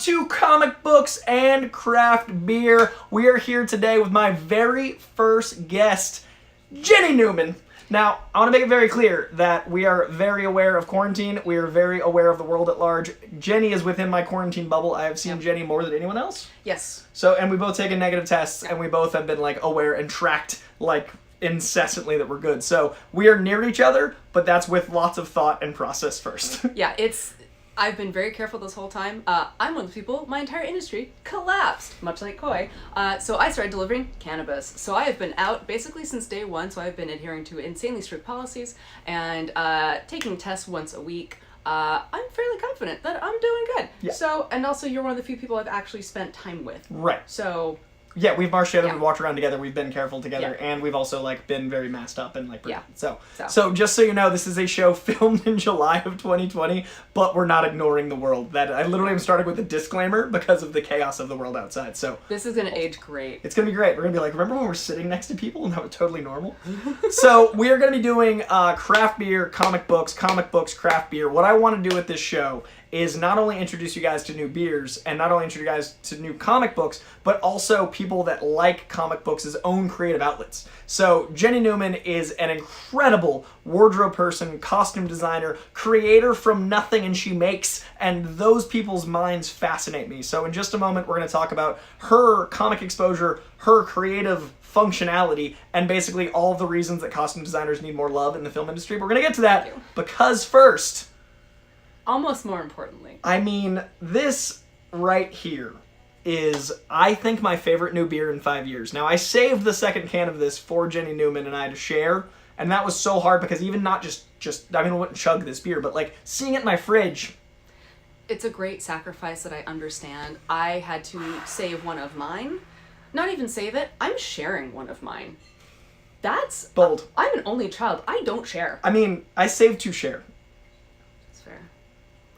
To comic books and craft beer. We are here today with my very first guest, Jenny Newman. Now, I want to make it very clear that we are very aware of quarantine. We are very aware of the world at large. Jenny is within my quarantine bubble. I have seen Jenny more than anyone else. Yes. So, and we both taken negative tests, and we both have been like aware and tracked like incessantly that we're good. So we are near each other, but that's with lots of thought and process first. Yeah, I've been very careful this whole time. I'm one of the people, my entire industry collapsed, much like Coy. So I started delivering cannabis. So I have been out basically since day one, so I've been adhering to insanely strict policies and taking tests once a week. I'm fairly confident that I'm doing good. Yeah. So, and also you're one of the few people I've actually spent time with. Right. So... Yeah, we've marched together, we've walked around together, we've been careful together, Yeah. and we've also like been very masked up and like So just so you know, this is a show filmed in July of 2020, but we're not ignoring the world. That I literally am starting with a disclaimer because of the chaos of the world outside. So this is gonna age great. It's gonna be great. We're gonna be like, remember when we're sitting next to people and that was totally normal? So we are gonna be doing craft beer, comic books, craft beer. What I want to do with this show is not only introduce you guys to new beers and not only introduce you guys to new comic books, but also people that like comic books as own creative outlets. So Jenny Newman is an incredible wardrobe person, costume designer, creator from nothing, and she makes, and those people's minds fascinate me. So in just a moment, we're going to talk about her comic exposure, her creative functionality, and basically all of the reasons that costume designers need more love in the film industry. But we're going to get to that because first... Almost more importantly. I mean, this right here is, I think, my favorite new beer in 5 years. Now, I saved the second can of this for Jenny Newman and I to share, and that was so hard because even not just I mean, I wouldn't chug this beer, but like seeing it in my fridge. It's a great sacrifice that I understand. I had to save one of mine. Not even save it, I'm sharing one of mine. That's... Bold. I'm an only child. I don't share. I mean, I saved to share. That's fair.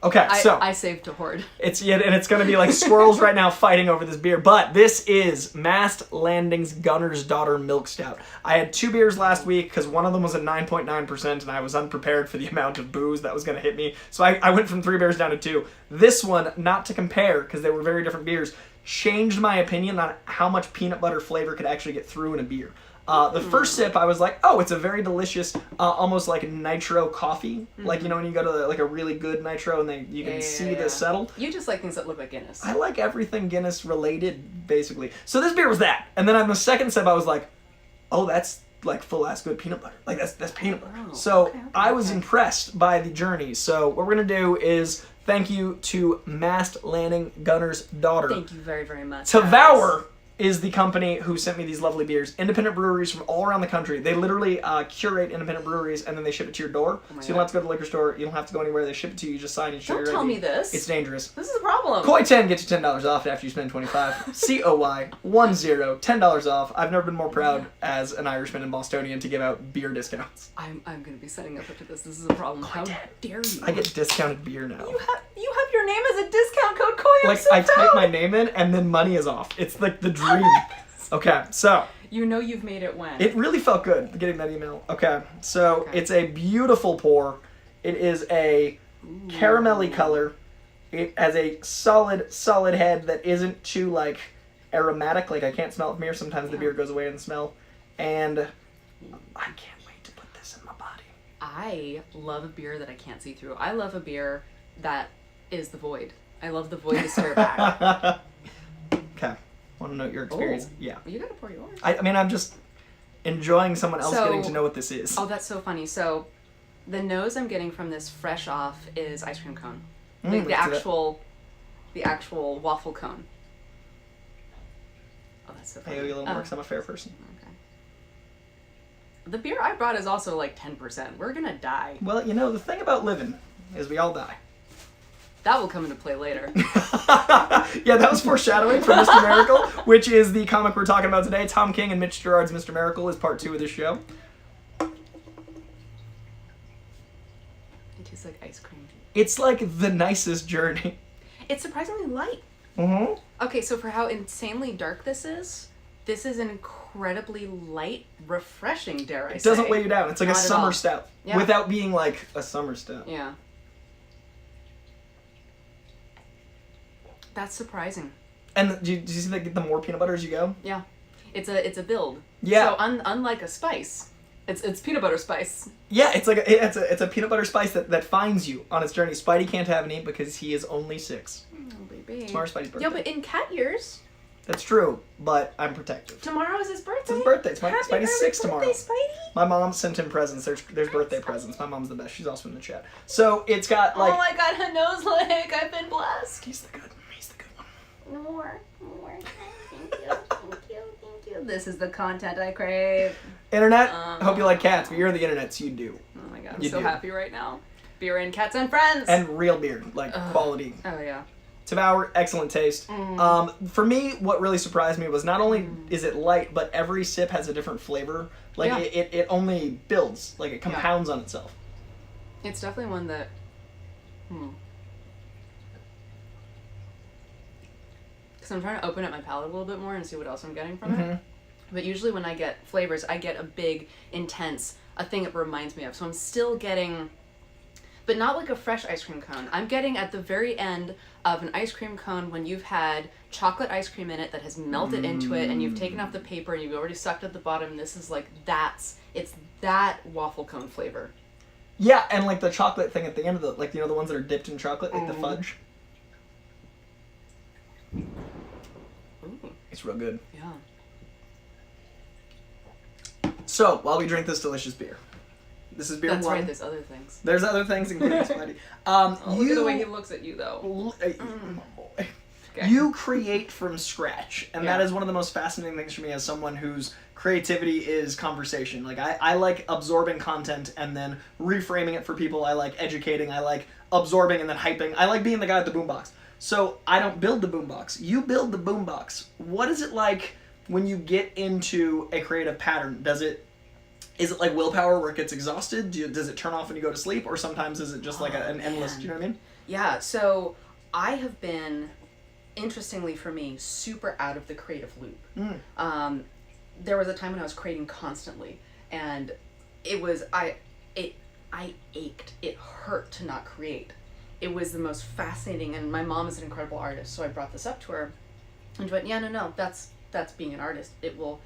Okay, so... I saved to hoard. And it's going to be like squirrels right now fighting over this beer. But this is Mast Landing's Gunner's Daughter Milk Stout. I had 2 beers last week because one of them was at 9.9% and I was unprepared for the amount of booze that was going to hit me. So I went from 3 beers down to 2. This one, not to compare because they were very different beers, changed my opinion on how much peanut butter flavor could actually get through in a beer. The first sip, I was like, oh, it's a very delicious, almost like nitro coffee. Like, you know, when you go to like a really good nitro and you can see the settle. You just like things that look like Guinness. I like everything Guinness related, basically. So this beer was that. And then on the second sip, I was like, oh, that's like full-ass good peanut butter. Like, that's peanut butter. Oh, so I was impressed by the journey. So what we're going to do is thank you to Mast Landing Gunner's Daughter. Thank you very, very much. TAVOUR is the company who sent me these lovely beers. Independent breweries from all around the country. They literally curate independent breweries and then they ship it to your door. So you don't have to go to the liquor store. You don't have to go anywhere. They ship it to you. You just sign and show Don't tell me this. It's dangerous. This is a problem. Coy-10 gets you $10 off after you spend $25. COY10, $10 off. I've never been more proud as an Irishman and Bostonian to give out beer discounts. I'm going to be setting up after this. This is a problem. How dare you? I get discounted beer now. You have your name as a discount code, Coy. I'm like so I proud. type my name in and then money is off. It's like the dream. Okay, so you know you've made it when. It really felt good getting that email. Okay, so it's a beautiful pour. It is a caramelly color. It has a solid head that isn't too like aromatic. Like I can't smell it from here. Sometimes the beer goes away in the smell. And I can't wait to put this in my body. I love a beer that I can't see through. I love a beer that is the void. I love the void to stare back. Okay. Want to note your experience? Yeah. You gotta pour yours. I mean, I'm just enjoying someone else getting to know what this is. Oh, that's so funny. So, the nose I'm getting from this fresh off is ice cream cone. Like the actual waffle cone. Oh, that's so funny. I owe you a little more because I'm a fair person. Okay. The beer I brought is also like 10%. We're gonna die. Well, you know, the thing about living is we all die. That will come into play later. Yeah, that was foreshadowing from Mr. Miracle, which is the comic we're talking about today. Tom King and Mitch Gerads' Mr. Miracle is part 2 of this show. It tastes like ice cream. It's like the nicest journey. It's surprisingly light. Mm-hmm. Okay, so for how insanely dark this is an incredibly light, refreshing, dare I say. It doesn't weigh you down. It's like Not a at summer all. stout. Yeah. Without being like a summer stout. Yeah. That's surprising. And do you see the more peanut butter as you go? Yeah. It's a build. Yeah. So unlike a spice, it's peanut butter spice. Yeah, it's a peanut butter spice that finds you on its journey. Spidey can't have any because he is only 6. Oh, baby. Tomorrow's Spidey's birthday. Yeah, but in cat years. That's true, but I'm protective. Tomorrow is his birthday. It's his birthday. Spidey's 6 birthday, tomorrow. Spidey. My mom sent him presents. There's birthday presents. My mom's the best. She's also in the chat. So it's got like. Oh my god, a nose lick. I've been blessed. He's the good one. More. Thank you. This is the content I crave. Internet. I hope you like cats, but you're the internet, so you do. Oh my god, I'm You so do. happy right now. Beer and cats and friends. And real beer, like quality. Oh yeah. TAVOUR, excellent taste. For me, what really surprised me was not only is it light, but every sip has a different flavor. Like it only builds, like it compounds on itself. It's definitely one that. Because I'm trying to open up my palate a little bit more and see what else I'm getting from it. But usually when I get flavors, I get a big, intense, a thing it reminds me of. So I'm still getting, but not like a fresh ice cream cone. I'm getting at the very end of an ice cream cone when you've had chocolate ice cream in it that has melted into it and you've taken off the paper and you've already sucked at the bottom. This is like, it's that waffle cone flavor. Yeah, and like the chocolate thing at the end of the, like, the ones that are dipped in chocolate, like the fudge. Ooh. It's real good. Yeah. So, while we drink this delicious beer. This is beer That's 1. right, there's other things. There's other things, including Spidey. Look at the way he looks at you, though. Okay. You create from scratch, and that is one of the most fascinating things for me as someone whose creativity is conversation. Like, I like absorbing content and then reframing it for people. I like educating. I like absorbing and then hyping. I like being the guy at the boombox. So, I don't build the boombox. You build the boombox. What is it like when you get into a creative pattern? Is it like willpower where it gets exhausted? Does it turn off when you go to sleep? Or sometimes is it just like an endless, do you know what I mean? Yeah, so I have been, interestingly for me, super out of the creative loop. There was a time when I was creating constantly, and it was, I ached. It hurt to not create. It was the most fascinating, and my mom is an incredible artist, so I brought this up to her, and she went, yeah, no, that's being an artist. It will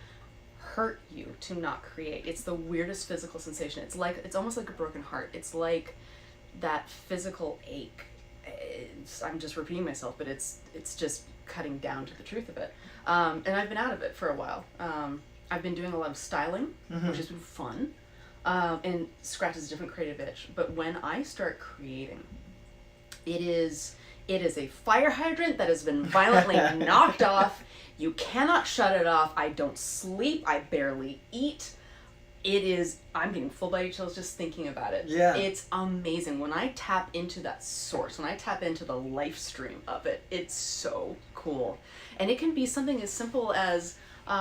hurt you to not create. It's the weirdest physical sensation. It's almost like a broken heart. It's like that physical ache. I'm just repeating myself, but it's just cutting down to the truth of it. And I've been out of it for a while. I've been doing a lot of styling, which has been fun, and scratches a different creative itch. But when I start creating, it is a fire hydrant that has been violently knocked off. You cannot shut it off. I don't sleep. I barely eat. I'm getting full body chills just thinking about it. Yeah. It's amazing. When I tap into that source, when I tap into the life stream of it, it's so cool. And it can be something as simple as, it's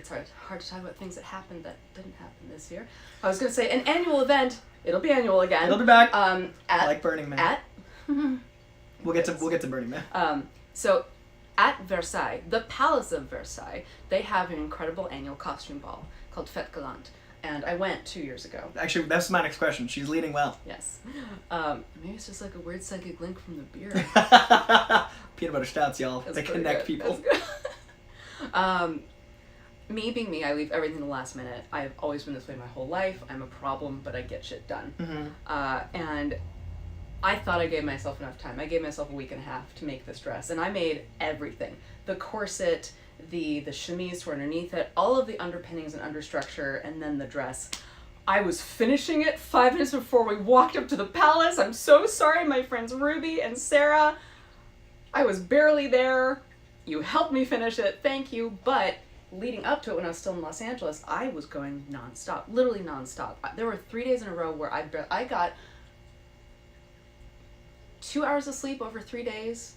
hard to talk about things that happened that didn't happen this year. I was going to say an annual event. It'll be annual again. It'll be back. Like Burning Man. We'll get to Burning Man. So at Versailles, the Palace of Versailles, they have an incredible annual costume ball called Fête Galante. And I went 2 years ago. Actually, that's my next question. She's leading well. Yes. Maybe it's just like a weird psychic link from the beer. Peanut butter stouts, y'all. They connect people. Me being me, I leave everything to the last minute. I've always been this way my whole life. I'm a problem, but I get shit done. And I thought I gave myself enough time. I gave myself a week and a half to make this dress, and I made everything. The corset, the chemise for underneath it, all of the underpinnings and understructure, and then the dress. I was finishing it 5 minutes before we walked up to the palace. I'm so sorry, my friends Ruby and Sarah. I was barely there. You helped me finish it. Thank you. But leading up to it, when I was still in Los Angeles, I was going nonstop, literally nonstop. There were 3 days in a row where I got 2 hours of sleep over 3 days,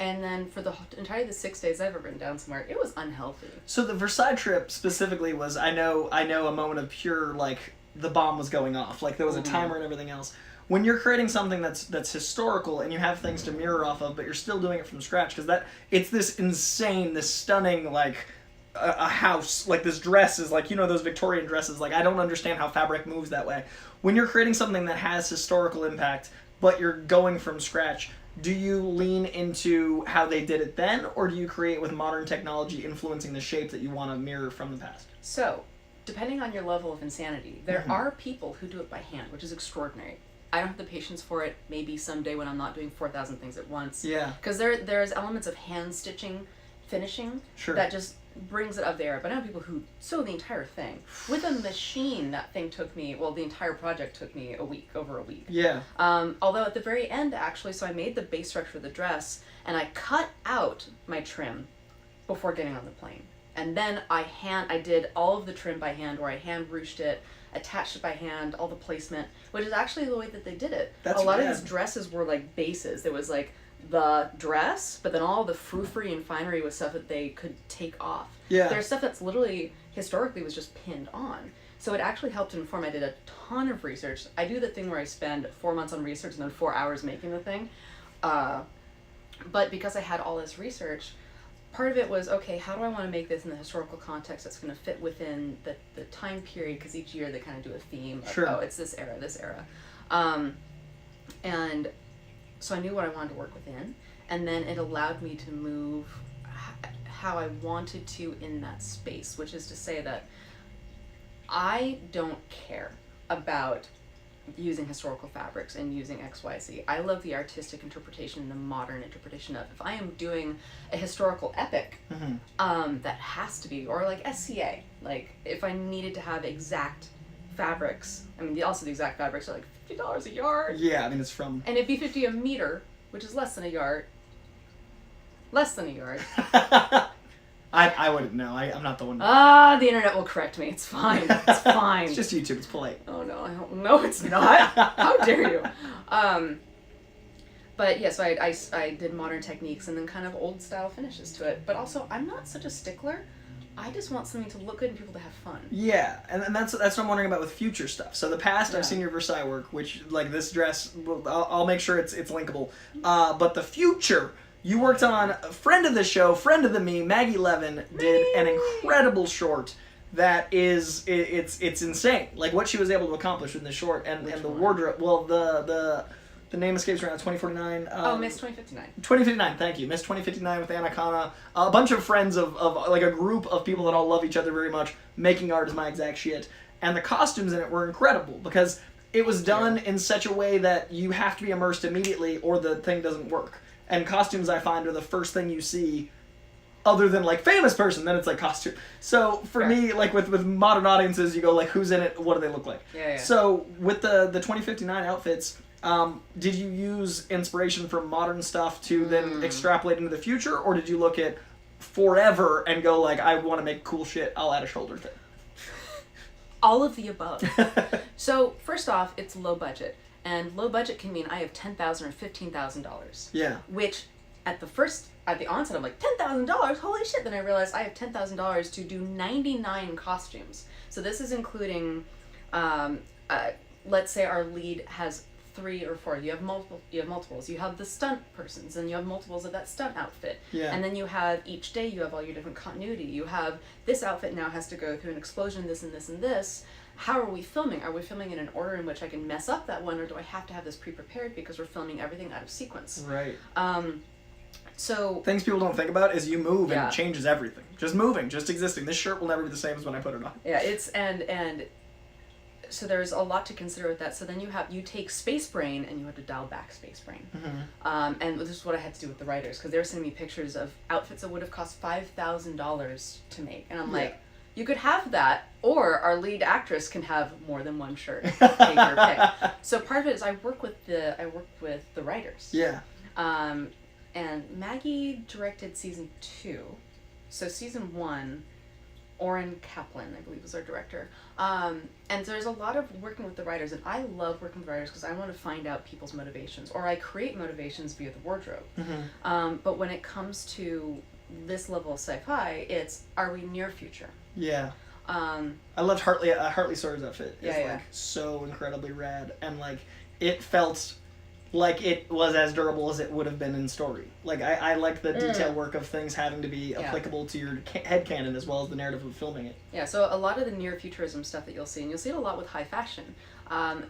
and then for the entirety of the 6 days I've ever written down somewhere, it was unhealthy. So the Versailles trip specifically was, I know a moment of pure, like, the bomb was going off. Like, there was a timer and everything else. When you're creating something that's historical and you have things to mirror off of, but you're still doing it from scratch, because it's this insane, this stunning, like, a house, like this dress is like, those Victorian dresses, like I don't understand how fabric moves that way. When you're creating something that has historical impact, but you're going from scratch, do you lean into how they did it then, or do you create with modern technology influencing the shape that you want to mirror from the past? So, depending on your level of insanity, there are people who do it by hand, which is extraordinary. I don't have the patience for it. Maybe someday when I'm not doing 4,000 things at once. Yeah. Because there's elements of hand stitching, finishing, that just brings it up there. But I know people who sew the entire thing. With a machine, that thing took me, well, the entire project took me over a week. Yeah. Although at the very end, actually, so I made the base structure of the dress, and I cut out my trim before getting on the plane. And then I did all of the trim by hand, or I hand ruched it, attached it by hand, all the placement, which is actually the way that they did it. That's a lot rad. of these dresses were like bases. There was like the dress, but then all the frou-free and finery was stuff that they could take off. Yeah. There's stuff that's literally, historically, was just pinned on. So it actually helped inform. I did a ton of research. I do the thing where I spend 4 months on research and then 4 hours making the thing. But because I had all this research, part of it was, okay, how do I want to make this in the historical context that's going to fit within the time period? Because each year they kind of do a theme of, oh, it's this era, this era. And so I knew what I wanted to work within. And then it allowed me to move how I wanted to in that space, which is to say that I don't care about using historical fabrics and using XYZ. I love the artistic interpretation and the modern interpretation of. If I am doing a historical epic, that has to be, or like SCA, like if I needed to have exact fabrics, I mean, also the exact fabrics are like $50 a yard. Yeah, I mean, it's from... And it'd be $50 a meter, which is less than a yard. Less than a yard. I wouldn't know. I'm not the one. The internet will correct me. It's fine. It's fine. It's just YouTube. It's polite. Oh no, I don't. No, it's not. How dare you? But yeah, so I did modern techniques and then kind of old style finishes to it. But also, I'm not such a stickler. I just want something to look good and people to have fun. Yeah, and that's what I'm wondering about with future stuff. So the past, I've seen your Versailles work, which like this dress, I'll make sure it's linkable. But the future. You worked on a friend of the show, friend of the me, Maggie Levin, did an incredible short that is, it's insane. Like what she was able to accomplish in this short and the wardrobe. Well, the name escapes me now, 2049. Miss 2059. 2059, thank you. Miss 2059 with Anna. A bunch of friends of like a group of people that all love each other very much. Making art is my exact shit. And the costumes in it were incredible because it was done in such a way that you have to be immersed immediately or the thing doesn't work. And costumes, I find, are the first thing you see other than, like, famous person, then it's, like, costume. So, for me, like, with modern audiences, you go, like, who's in it? What do they look like? Yeah. So, with the 2059 outfits, did you use inspiration from modern stuff to then extrapolate into the future? Or did you look at forever and go, like, I want to make cool shit, I'll add a shoulder thing? All of the above. So, first off, it's low budget. And low budget can mean I have $10,000 or $15,000. Yeah. Which, at the onset, I'm like, $10,000? Holy shit! Then I realized I have $10,000 to do 99 costumes. So this is including, let's say our lead has 3 or 4. You have multiples. You have the stunt persons, and you have multiples of that stunt outfit. Yeah. And then you have each day. You have all your different continuity. You have this outfit now has to go through an explosion. This and this and this. How are we filming? Are we filming in an order in which I can mess up that one, or do I have to have this pre-prepared because we're filming everything out of sequence? Right. So things people don't think about is you move and it changes everything. Just moving, just existing. This shirt will never be the same as when I put it on. Yeah, it's and so there's a lot to consider with that. So then you take Space Brain and you have to dial back Space Brain. And this is what I had to do with the writers because they were sending me pictures of outfits that would have cost $5,000 to make, and I'm like, you could have that, or our lead actress can have more than one shirt. Take your pick. So part of it is I work with the writers. Yeah. And Maggie directed season 2. So season 1, Oren Kaplan, I believe, was our director. And there's a lot of working with the writers, and I love working with writers because I want to find out people's motivations, or I create motivations via the wardrobe. But when it comes to this level of sci-fi, it's, are we near future? Yeah. I loved Hartley Sawyer's outfit. It's like so incredibly rad, and like it felt like it was as durable as it would have been in story. Like I like the detail work of things having to be applicable to your headcanon as well as the narrative of filming it. Yeah, so a lot of the Neo-futurism stuff that you'll see, and you'll see it a lot with high fashion.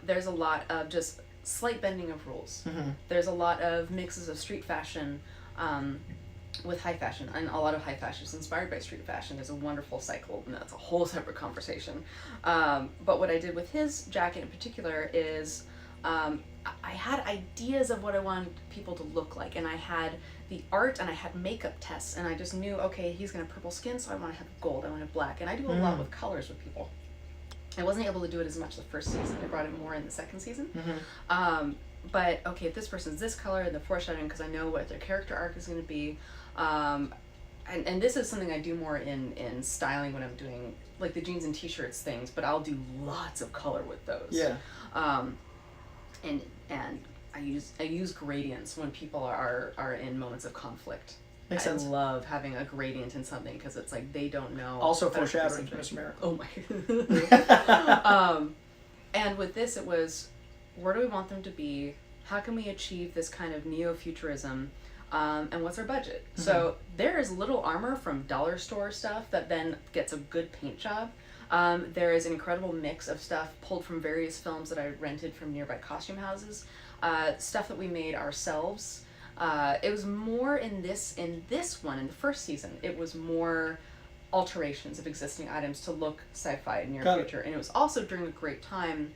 There's a lot of just slight bending of rules. Mm-hmm. There's a lot of mixes of street fashion with high fashion, and a lot of high fashion is inspired by street fashion. There's a wonderful cycle, and that's a whole separate conversation. But what I did with his jacket in particular is I had ideas of what I wanted people to look like, and I had the art and I had makeup tests, and I just knew, okay, he's gonna have purple skin, so I want to have gold, I want to have black, and I do a lot with colors with people. I wasn't able to do it as much the first season. I brought it more in the second season. Mm-hmm. But okay, if this person's this color and the foreshadowing, because I know what their character arc is going to be, and this is something I do more in styling when I'm doing like the jeans and t-shirts things, but I'll do lots of color with those. Yeah. And I use gradients when people are in moments of conflict. Makes sense. I love having a gradient in something because it's like they don't know. Also foreshadowing to Mr. Miracle. Oh my. And with this, it was, where do we want them to be? How can we achieve this kind of neo-futurism? And what's our budget? Mm-hmm. So there is little armor from dollar store stuff that then gets a good paint job. There is an incredible mix of stuff pulled from various films that I rented from nearby costume houses. Stuff that we made ourselves. It was more in this one, in the first season, it was more alterations of existing items to look sci-fi in near future. And it was also during a great time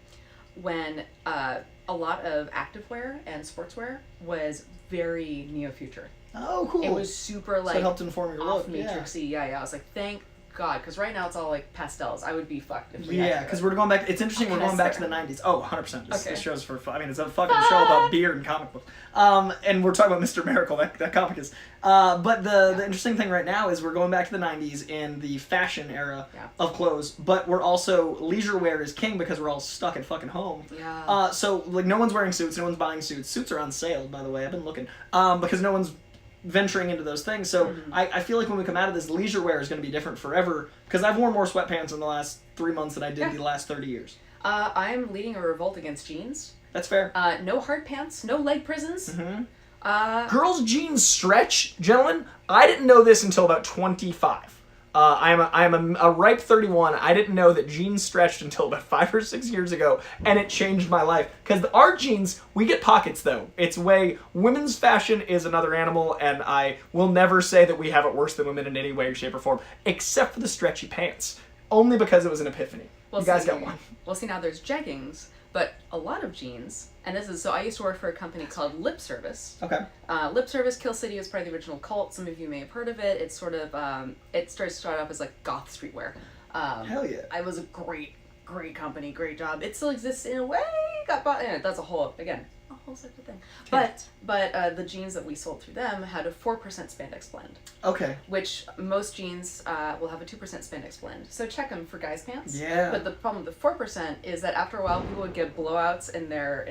when a lot of activewear and sportswear was very neo-future. Oh, cool. It was super like so it helped inform your look. Matrixy. Yeah. I was like, thank God, because right now it's all like pastels. I would be fucked if we Yeah, because we're going back. It's interesting. We're going back to the 90s. Oh, 100%. This show's for fun. I mean, it's a fucking show about beer and comic books. And we're talking about Mr. Miracle. That comic is. But the interesting thing right now is we're going back to the 90s in the fashion era of clothes. But we're also leisure wear is king because we're all stuck at fucking home. Yeah. So like no one's wearing suits. No one's buying suits. Suits are on sale, by the way. I've been looking. Because no one's venturing into those things. So I feel like when we come out of this, leisure wear is going to be different forever because I've worn more sweatpants in the last 3 months than I did the last 30 years. I'm leading a revolt against jeans. That's fair. No hard pants, no leg prisons. Girls' jeans stretch, gentlemen. I didn't know this until about 25. I'm a ripe 31. I didn't know that jeans stretched until about 5 or 6 years ago, and it changed my life. Because our jeans, we get pockets though. It's women's fashion is another animal, and I will never say that we have it worse than women in any way, shape, or form, except for the stretchy pants. Only because it was an epiphany. You guys got one. Well, see, now there's jeggings, but a lot of jeans, and this is, so I used to work for a company called Lip Service. Okay. Lip Service, Kill City is part of the original Cult. Some of you may have heard of it. It's sort of, it started off as like goth streetwear. Hell yeah. It was a great company, great job. It still exists in a way, got bought in it. That's a whole separate thing. But the jeans that we sold through them had a 4% spandex blend. Okay. Which most jeans will have a 2% spandex blend. So check them for guys' pants. Yeah. But the problem with the 4% is that after a while people would get blowouts in their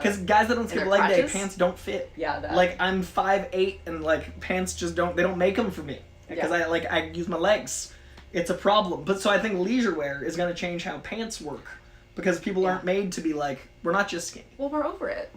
because guys that don't skip leg day, pants don't fit. Yeah. That. Like I'm 5'8" and like pants just don't make them for me because I use my legs. It's a problem. But so I think leisure wear is going to change how pants work. Because people aren't made to be like, we're not just skinny. Well, we're over it.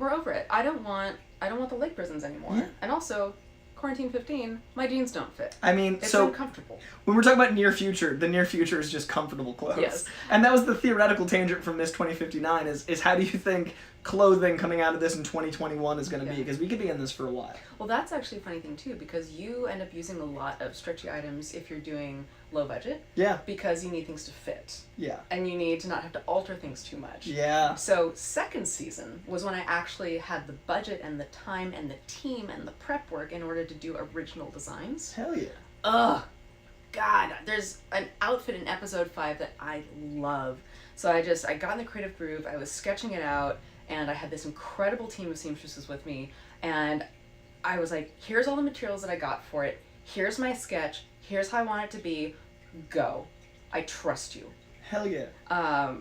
I don't want the leg prisons anymore. Yeah. And also, quarantine 15, my jeans don't fit. I mean, it's uncomfortable. When we're talking about near future, the near future is just comfortable clothes. Yes. And that was the theoretical tangent from Miss 2059 is how do you think clothing coming out of this in 2021 is going to be? Because we could be in this for a while. Well, that's actually a funny thing too, because you end up using a lot of stretchy items if you're doing low budget. Yeah. Because you need things to fit. Yeah. And you need to not have to alter things too much. Yeah. So second season was when I actually had the budget and the time and the team and the prep work in order to do original designs. Hell yeah. Ugh. God, there's an outfit in episode 5 that I love. So I got in the creative groove, I was sketching it out, and I had this incredible team of seamstresses with me, and I was like, here's all the materials that I got for it, here's my sketch, here's how I want it to be, go. I trust you. Hell yeah.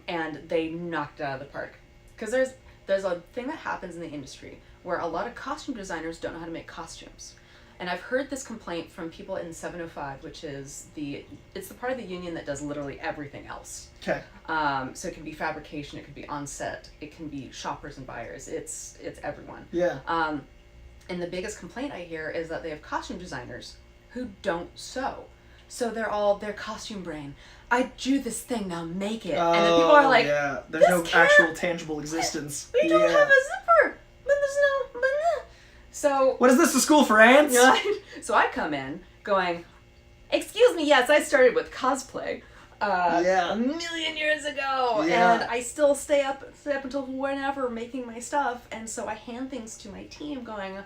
And they knocked it out of the park. Because there's a thing that happens in the industry where a lot of costume designers don't know how to make costumes. And I've heard this complaint from people in 705, which is it's the part of the union that does literally everything else. Okay. So it can be fabrication, it could be on set, it can be shoppers and buyers, it's everyone. Yeah. And the biggest complaint I hear is that they have costume designers who don't sew. So they're costume brain. I drew this thing, now make it. And then people are like, yeah, there's no actual tangible existence. We don't have a zipper. But there's no. So. What is this, a school for ants? So I come in going, excuse me, yes, I started with cosplay. A million years ago, and I still stay up until whenever making my stuff, and so I hand things to my team going,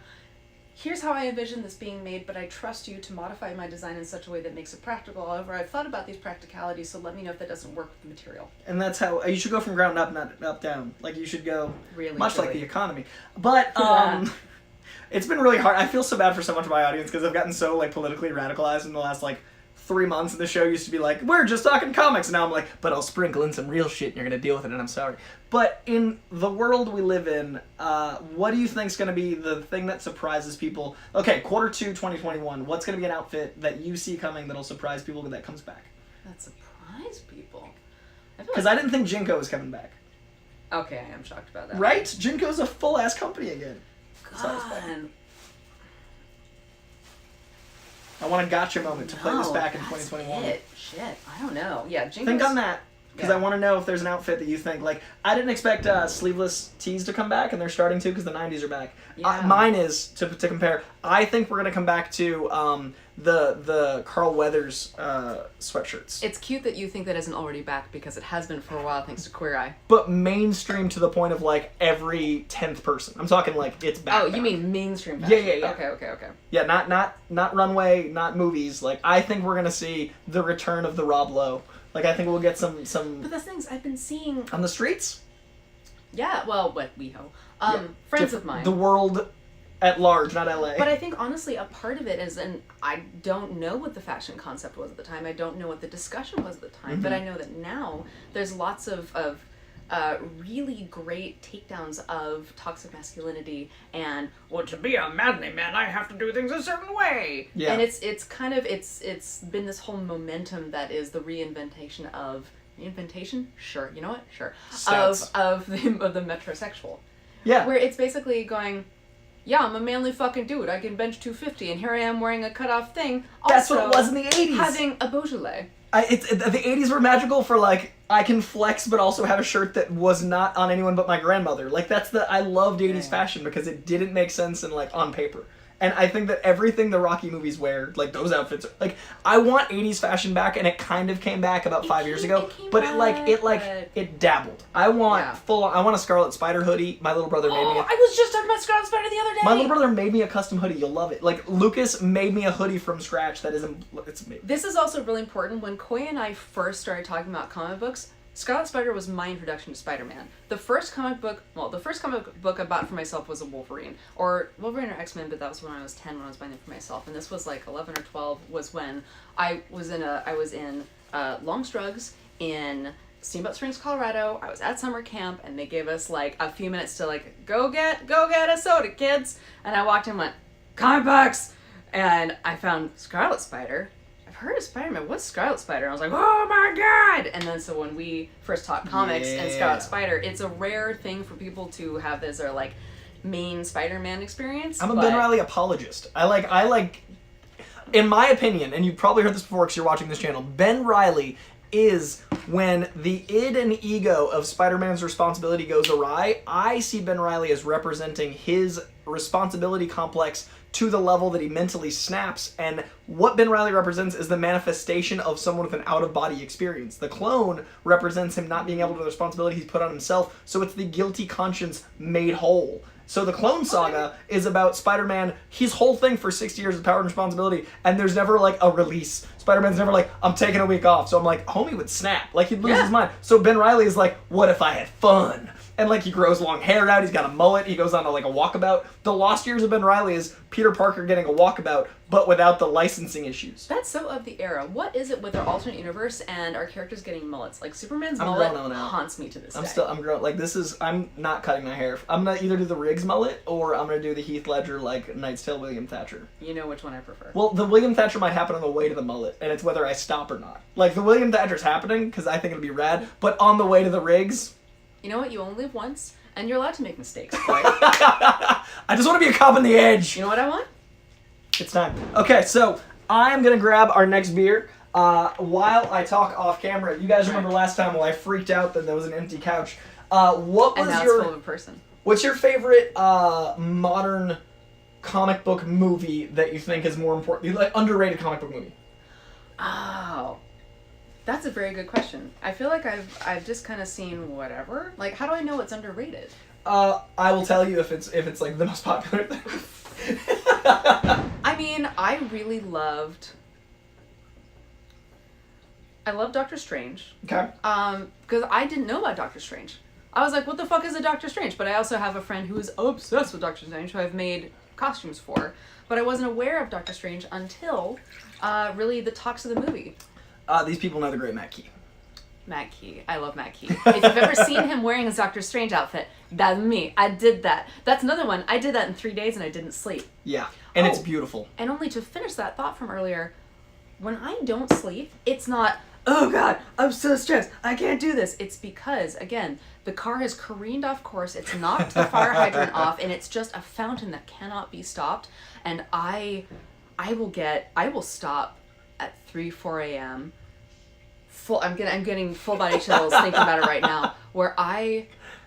here's how I envision this being made, but I trust you to modify my design in such a way that makes it practical. However, I've thought about these practicalities, so let me know if that doesn't work with the material. And that's how you should go from ground up, not up down. Like you should go much like the economy. But it's been really hard. I feel so bad for so much of my audience because I've gotten so like politically radicalized in the last like 3 months, and the show used to be like, we're just talking comics, and now I'm like, but I'll sprinkle in some real shit and you're gonna deal with it, and I'm sorry. But in the world we live in, what do you think's gonna be the thing that surprises people? Okay, Q2 2021, what's gonna be an outfit that you see coming that'll surprise people that comes back? That surprise people? Because I didn't think Jinko was coming back. Okay, I am shocked about that. Right? Jinko's a full-ass company again. God. I want a gotcha moment to play this back in 2021. Shit, I don't know. Yeah, Jinko's... Think on that, because I want to know if there's an outfit that you think, like, I didn't expect sleeveless tees to come back, and they're starting to because the 90s are back. Yeah. Mine is, to compare, I think we're going to come back to the Carl Weathers sweatshirts. It's cute that you think that isn't already back because it has been for a while thanks to Queer Eye. But mainstream to the point of, like, every 10th person. I'm talking, like, it's back. Oh, you mean mainstream fashion? Yeah. Okay. Yeah, not runway, not movies. Like, I think we're going to see the return of the Rob Lowe. Like, I think we'll get some... But the things I've been seeing... On the streets? Yeah, well, what WeHo. Friends of mine. The world at large, not LA. But I think, honestly, a part of it is, and I don't know what the fashion concept was at the time, I don't know what the discussion was at the time, but I know that now there's lots of really great takedowns of toxic masculinity and, well, to be a manly man, I have to do things a certain way. Yeah. And it's kind of, it's been this whole momentum that is the reinventation of... Reinventation? Sure. You know what? Sure. Of the metrosexual. Yeah. Where it's basically going... Yeah, I'm a manly fucking dude. I can bench 250, and here I am wearing a cut-off thing. That's what it was in the 80s. Having a Beaujolais. The 80s were magical for, like, I can flex but also have a shirt that was not on anyone but my grandmother. Like, I loved 80s fashion because it didn't make sense in, like, on paper. And I think that everything the Rocky movies wear, like, those outfits, like, I want 80s fashion back, and it kind of came back about 5 years ago, but it dabbled. I want I want a Scarlet Spider hoodie. My little brother made me I was just talking about Scarlet Spider the other day! My little brother made me a custom hoodie. You'll love it. Like, Lucas made me a hoodie from scratch that it's amazing. This is also really important. When Coy and I first started talking about comic books, Scarlet Spider was my introduction to Spider-Man. The first comic book I bought for myself was a Wolverine. Or Wolverine or X-Men, but that was when I was 10 when I was buying them for myself. And this was like 11 or 12 was when I was in Long Strugs in Steamboat Springs, Colorado. I was at summer camp and they gave us like a few minutes to like, go get a soda, kids. And I walked in and went, comic books! And I found Scarlet Spider. Heard of Spider-Man, what's Scarlet Spider? And I was like, oh my god! And then so when we first taught comics and Scarlet Spider, it's a rare thing for people to have as their like main Spider-Man experience. I'm a Ben Reilly apologist. I like in my opinion, and you've probably heard this before because you're watching this channel, Ben Reilly is when the id and ego of Spider-Man's responsibility goes awry. I see Ben Reilly as representing his responsibility complex to the level that he mentally snaps, and what Ben Reilly represents is the manifestation of someone with an out-of-body experience. The clone represents him not being able to do the responsibility he's put on himself, so it's the guilty conscience made whole. So the Clone Saga is about Spider-Man, his whole thing for 60 years of power and responsibility, and there's never like a release. Spider-Man's never like, I'm taking a week off. So I'm like, homie would snap. Like, he'd lose his mind. So Ben Reilly is like, what if I had fun? And like, he grows long hair out, he's got a mullet, he goes on to like a walkabout. The Lost Years of Ben Reilly is Peter Parker getting a walkabout, but without the licensing issues. That's so of the era. What is it with our alternate universe and our characters getting mullets? Like, Superman's mullet haunts me to this day. I'm grown. Like, I'm not cutting my hair. I'm gonna either do the Riggs mullet, or I'm gonna do the Heath Ledger, like, Knight's Tale William Thatcher. You know which one I prefer. Well, the William Thatcher might happen on the way to the mullet, and it's whether I stop or not. Like, the William Thatcher's happening, because I think it'll be rad, but on the way to the Riggs... You know what? You only live once, and you're allowed to make mistakes. I just want to be a cop on the edge. You know what I want? It's time. Okay, so I'm going to grab our next beer. While I talk off camera, you guys remember last time while I freaked out that there was an empty couch. What was and now your? it's full of a person. What's your favorite modern comic book movie that you think is more important? Like underrated comic book movie. Oh, that's a very good question. I feel like I've just kind of seen whatever. Like, how do I know it's underrated? I will tell you if it's like the most popular thing. I mean, I love Doctor Strange. Okay. Because I didn't know about Doctor Strange. I was like, what the fuck is a Doctor Strange? But I also have a friend who is obsessed with Doctor Strange, who I've made costumes for. But I wasn't aware of Doctor Strange until, really, the talks of the movie. These people know the great Matt Key. Matt Key. I love Matt Key. If you've ever seen him wearing his Doctor Strange outfit, that's me. I did that. That's another one. I did that in 3 days and I didn't sleep. Yeah, and it's beautiful. And only to finish that thought from earlier, when I don't sleep, it's not, oh God, I'm so stressed, I can't do this. It's because, again, the car has careened off course, it's knocked the fire hydrant off, and it's just a fountain that cannot be stopped. And I will stop at 3, 4 a.m. I'm getting full body chills thinking about it right now, where I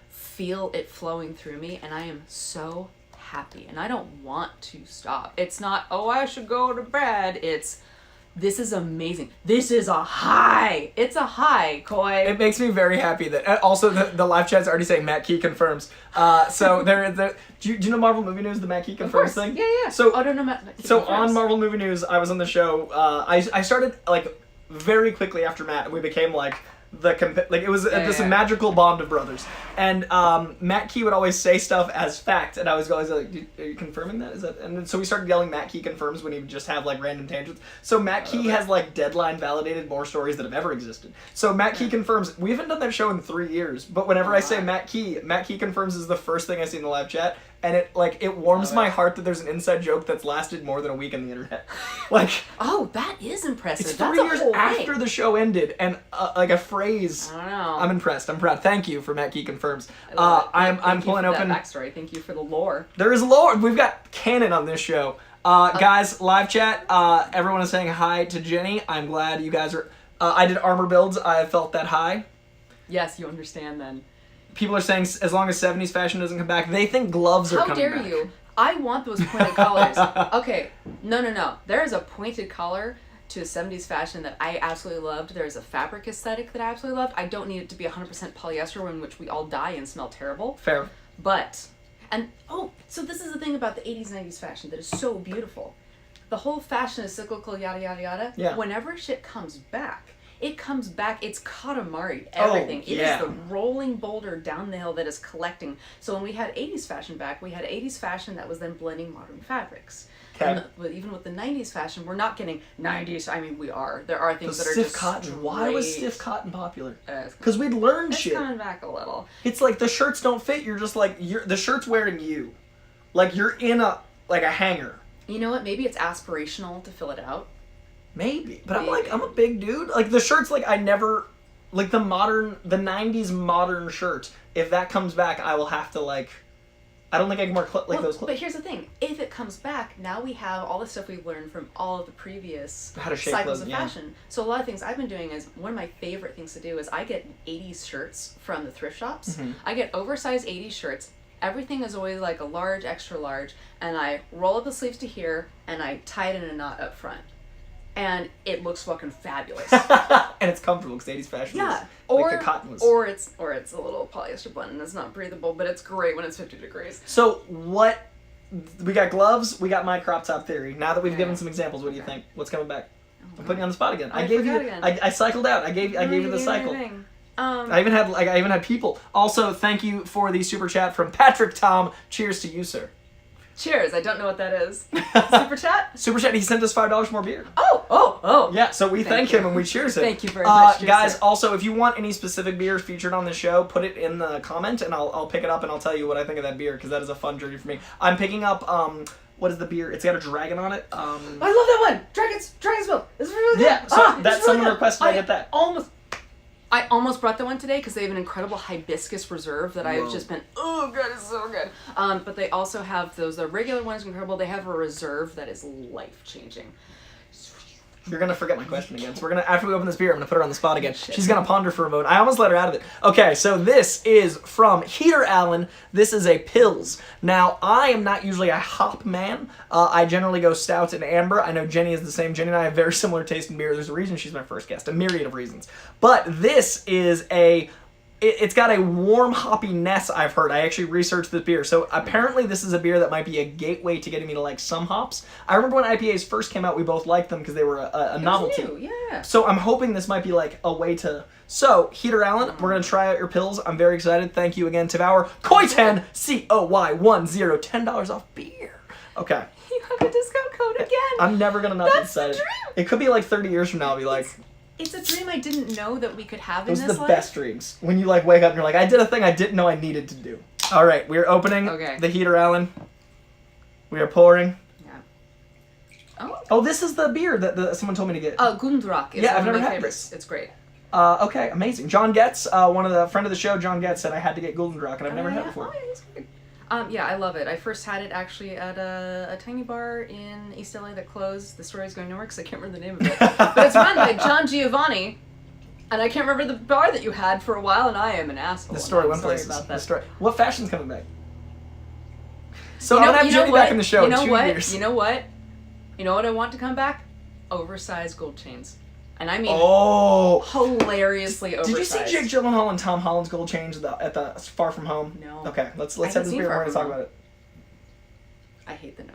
feel it flowing through me, and I am so happy, and I don't want to stop. It's not, oh, I should go to bed. It's, this is amazing. This is a high. It's a high, Coy. It makes me very happy that also the live chat's already saying Matt Key confirms. So do you know Marvel Movie News, the Matt Key confirms thing? Yeah. So I don't know Matt Key So confirms. on Marvel Movie News, I was on the show. I started like very quickly after Matt, and we became like it was this magical bond of brothers. And Matt Key would always say stuff as fact, and I was always like, "Are you confirming that? Is that?" And then, so we started yelling Matt Key confirms when he would just have like random tangents. So Matt Key has like deadline validated more stories that have ever existed. So Matt Key confirms. We haven't done that show in 3 years, but whenever I say Matt Key confirms is the first thing I see in the live chat. And it warms my heart that there's an inside joke that's lasted more than a week on the internet. Like, oh, that is impressive. It's That's 3 years whole after thing. the show ended, and like a phrase. I don't know. I'm impressed. I'm proud. Thank you for Matt Key confirms. I'm pulling open that backstory. Thank you for the lore. There is lore. We've got canon on this show. Guys, live chat. Everyone is saying hi to Jenny. I'm glad you guys are. I did armor builds. I felt that high. Yes, you understand then. People are saying as long as 70s fashion doesn't come back, they think gloves are coming back. How dare you? I want those pointed collars. Okay, no. There is a pointed collar to a 70s fashion that I absolutely loved. There is a fabric aesthetic that I absolutely loved. I don't need it to be 100% polyester in which we all die and smell terrible. Fair. But, so this is the thing about the 80s, 90s fashion that is so beautiful. The whole fashion is cyclical, yada, yada, yada. Yeah. Whenever shit comes back, it comes back, it's Katamari, everything. Oh, It yeah. is the rolling boulder down the hill that is collecting. So when we had 80s fashion back, we had 80s fashion that was then blending modern fabrics. Okay. But even with the 90s fashion, we're not getting 90s, I mean, we are. There are things that are stiff just cotton. Why was straight- stiff cotton popular? It's Because we'd learned shit. coming back a little. It's like the shirts don't fit. You're just like the shirt's wearing you, like you're in a hanger. You know what? Maybe it's aspirational to fill it out. Maybe, but I'm a big dude. Like the shirts, like I never, like the 90s modern shirt. If that comes back, I will have to like. I don't think I can wear those clothes. But here's the thing: if it comes back, now we have all the stuff we've learned from all of the previous How to shape cycles clothes, of yeah. fashion. So a lot of things I've been doing is one of my favorite things to do is I get 80s shirts from the thrift shops. Mm-hmm. I get oversized 80s shirts. Everything is always like a large, extra large, and I roll up the sleeves to here and I tie it in a knot up front. And it looks fucking fabulous. And it's comfortable because 80s fashion Yeah. is Or like the cotton was. or it's a little polyester blend and it's not breathable, but it's great when it's 50 degrees. So what? We got gloves. We got my crop top theory. Now that we've given some examples, what do you think? What's coming back? I'm putting you on the spot again. I gave you. again. I cycled out. I gave you the cycle. I I even had people. Also, thank you for the super chat from Patrick Tom. Cheers to you, sir. Cheers. I don't know what that is. Super chat? Super chat. He sent us $5 more beer. Oh. Yeah, so we thank him and we cheers him. Thank you very much. Cheers, guys, sir. also, if you want any specific beer featured on the show, put it in the comment and I'll pick it up and I'll tell you what I think of that beer because that is a fun journey for me. I'm picking up, what is the beer? It's got a dragon on it. I love that one. Dragon's Milk. It's really good. Yeah, so it's that's really someone good. requested I get that. I almost brought that one today because they have an incredible hibiscus reserve that I've Whoa. just been, oh god, it's so good. But they also have the regular one is incredible. They have a reserve that is life-changing. You're gonna forget my question again. So we're gonna, after we open this beer, I'm gonna put her on the spot again. She's gonna ponder for a moment. I almost let her out of it. Okay, so this is from Heater Allen. This is a Pils. Now, I am not usually a hop man. I generally go stouts and amber. I know Jenny is the same. Jenny and I have very similar taste in beer. There's a reason she's my first guest, a myriad of reasons. But this is it's got a warm hoppiness, I've heard. I actually researched this beer. So apparently this is a beer that might be a gateway to getting me to like some hops. I remember when IPAs first came out, we both liked them because they were a novelty. New, yeah. So I'm hoping this might be like a way to... So, Heater Allen, we're going to try out your pills. I'm very excited. Thank you again, TAVOUR. Coy-10, COY10, $10 off beer. Okay. You have a discount code again. I'm never going to not be That's the excited. dream. It could be like 30 years from now, I'll be like... It's a dream I didn't know that we could have in Those this are the life. best dreams. When you like wake up and you're like, I did a thing I didn't know I needed to do. All right, we're opening the Heater Allen. We are pouring. Yeah. Oh, this is the beer that someone told me to get. Gundrak is I've one never of my had favorites. this. It's great. Okay, amazing. John Getz, friend of the show, John Getz, said I had to get Guldendrach, and I've never had it before. Oh, yeah, it's good. Yeah, I love it. I first had it actually at a tiny bar in East LA that closed. The story's going nowhere because I can't remember the name of it. But it's run by John Giovanni, and I can't remember the bar that you had for a while, and I am an asshole. The story went sorry places. about that. The story. What fashion's coming back? So I'm gonna have Jenny back in the show in 2 years. You know what? You know what I want to come back? Oversized gold chains. And I mean hilariously oversized. Did you see Jake Gyllenhaal and Tom Holland's gold chains at the Far From Home? No. Okay, let's have this beer and we're gonna talk about it. I hate the no.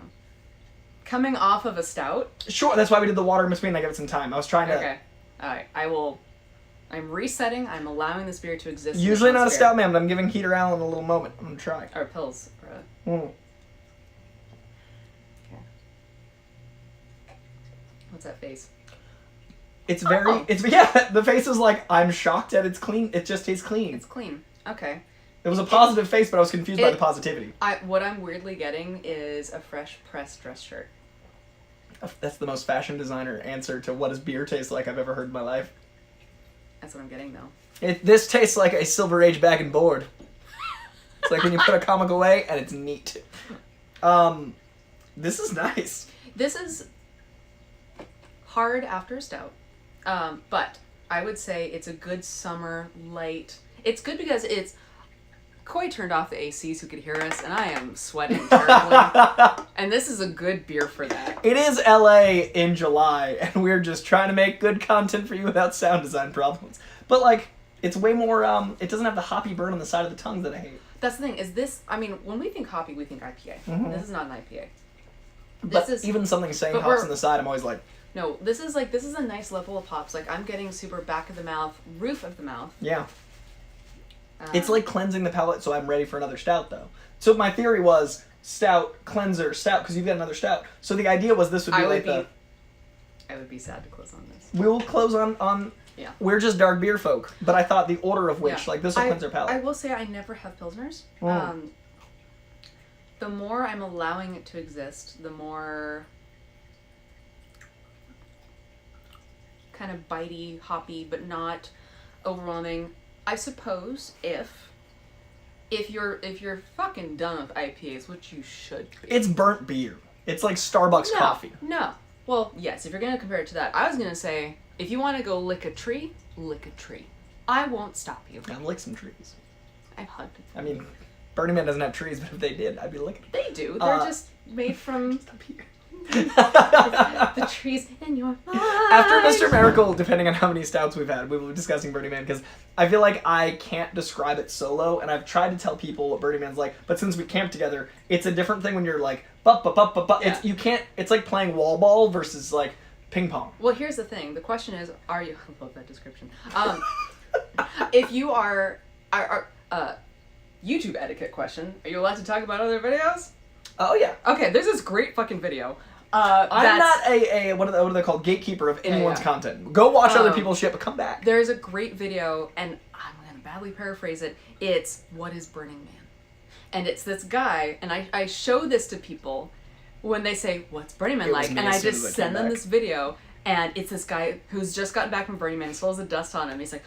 Coming off of a stout. Sure, that's why we did the water in between. I give it some time. I was trying to. Okay. All right. I'm resetting. I'm allowing this beer to exist. Usually not a stout man, but I'm giving Heater Allen a little moment. I'm gonna try. Or pills. Okay. What's that face? It's very. The face is like I'm shocked that it's clean. It just tastes clean. It's clean. Okay. It was a positive face, but I was confused by the positivity. What I'm weirdly getting is a fresh pressed dress shirt. That's the most fashion designer answer to what does beer taste like I've ever heard in my life. That's what I'm getting though. This tastes like a Silver Age bag and board. It's like when you put a comic away and it's neat. This is nice. This is hard after a stout, but I would say it's a good summer light. It's good because Coy turned off the AC so he could hear us, and I am sweating terribly. And this is a good beer for that. It is LA in July, and we're just trying to make good content for you without sound design problems. But, like, it's way more, it doesn't have the hoppy burn on the side of the tongue that I hate. That's the thing, when we think hoppy, we think IPA. Mm-hmm. This is not an IPA. Even something saying hops on the side, I'm always like... No, this is a nice level of hops. Like, I'm getting super back of the mouth, roof of the mouth. Yeah. It's like cleansing the palate, so I'm ready for another stout, though. So my theory was stout, cleanser, stout, because you've got another stout. So the idea was this would be I would be sad to close on this. We will close on yeah. We're just dark beer folk, but I thought the order of which, like, this will cleanse our palate. I will say I never have Pilsners. The more I'm allowing it to exist, the more kind of bitey, hoppy, but not overwhelming. I suppose if you're fucking done with IPAs, which you should be. It's burnt beer. It's like Starbucks coffee. No. Well, yes, if you're gonna compare it to that, I was gonna say if you want to go lick a tree, lick a tree. I won't stop you. I'd lick some trees. I've hugged. I mean, Burning Man doesn't have trees, but if they did, I'd be licking. They do. They're just made from Stop here. the trees in your mind. After Mr. Miracle, depending on how many stouts we've had, we will be discussing Burning Man, because I feel like I can't describe it solo, and I've tried to tell people what Burning Man's like, but since we camp together, it's a different thing when you're like, Yeah. It's like playing wall ball versus like ping pong. Well, here's the thing. The question is, are you... I love that description. If you are YouTube etiquette question, are you allowed to talk about other videos? Oh, yeah. Okay, there's this great fucking video. I'm not a what are they called? Gatekeeper of anyone's content. Go watch other people's shit, but come back. There's a great video, and I'm going to badly paraphrase it. It's, what is Burning Man? And it's this guy, and I show this to people when they say, what's Burning Man like? And I just send them this video, and it's this guy who's just gotten back from Burning Man, still has the dust on him. He's like,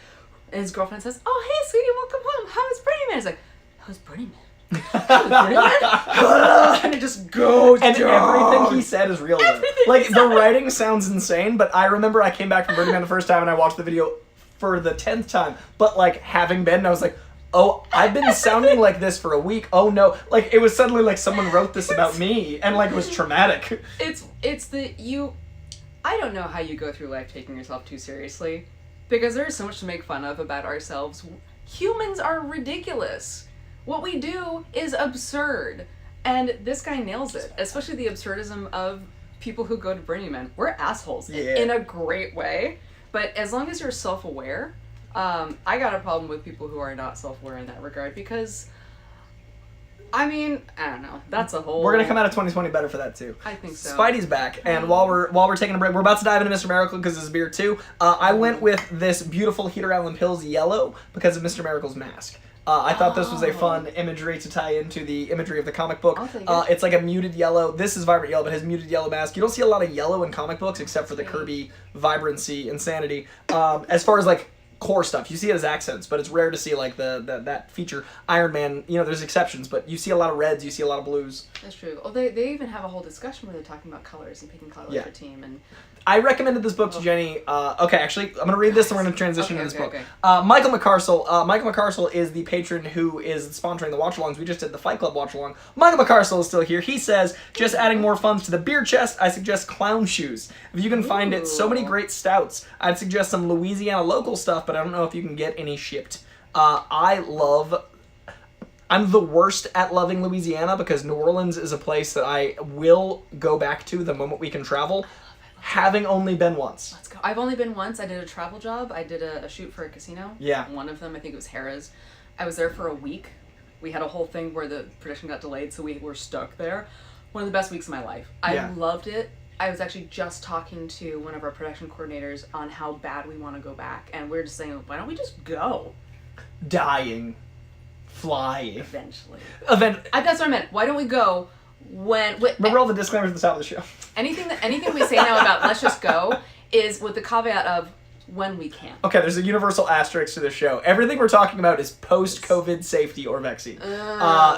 and his girlfriend says, oh, hey, sweetie, welcome home. How was Burning Man? He's like, how was Burning Man? and it just goes and down. everything he said is real. Like, the writing sounds insane, but I remember I came back from Burning Man the first time and I watched the video for the 10th time, but like having been, I was like, oh, I've been sounding like this for a week. Oh no. Like, it was suddenly like someone wrote this about me, and like it was traumatic. I don't know how you go through life taking yourself too seriously, because there is so much to make fun of about ourselves. Humans are ridiculous. What we do is absurd. And this guy nails it, especially the absurdism of people who go to Burning Man. We're assholes in a great way, but as long as you're self-aware, I got a problem with people who are not self-aware in that regard, because, I mean, I don't know. That's a whole... We're gonna come out of 2020 better for that too. I think so. Spidey's back, and while we're taking a break, we're about to dive into Mr. Miracle because this is beer too. I went with this beautiful Heater Island Pils yellow because of Mr. Miracle's mask. I thought this was a fun imagery to tie into the imagery of the comic book. It's like a muted yellow. This is vibrant yellow, but his muted yellow mask. You don't see a lot of yellow in comic books except for the Kirby vibrancy, insanity. As far as like core stuff, you see it as accents, but it's rare to see like that feature. Iron Man, you know, there's exceptions, but you see a lot of reds, you see a lot of blues. That's true. Oh, they even have a whole discussion where they're talking about colors and picking colors for team. And I recommended this book to Jenny. Okay, actually, I'm going to read this and we're going to transition to this book. Michael McCarsell. Michael McCarsell is the patron who is sponsoring the watch-alongs. We just did the Fight Club watch-along. Michael McCarsell is still here. He says, just adding more funds to the beer chest, I suggest Clown Shoes. If you can find it, so many great stouts. I'd suggest some Louisiana local stuff, but I don't know if you can get any shipped. I'm the worst at loving Louisiana because New Orleans is a place that I will go back to the moment we can travel. Having only been once. Let's go. I've only been once. I did a travel job. I did a shoot for a casino. Yeah. One of them, I think it was Gerads. I was there for a week. We had a whole thing where the production got delayed, so we were stuck there. One of the best weeks of my life. I loved it. I was actually just talking to one of our production coordinators on how bad we want to go back, and we were just saying, why don't we just go? Dying. Flying. Eventually. That's what I meant. Why don't we go remember all the disclaimers at the top of the show. Anything we say now about let's just go is with the caveat of when we can. Okay, there's a universal asterisk to the show. Everything we're talking about is post-COVID safety or vaccine.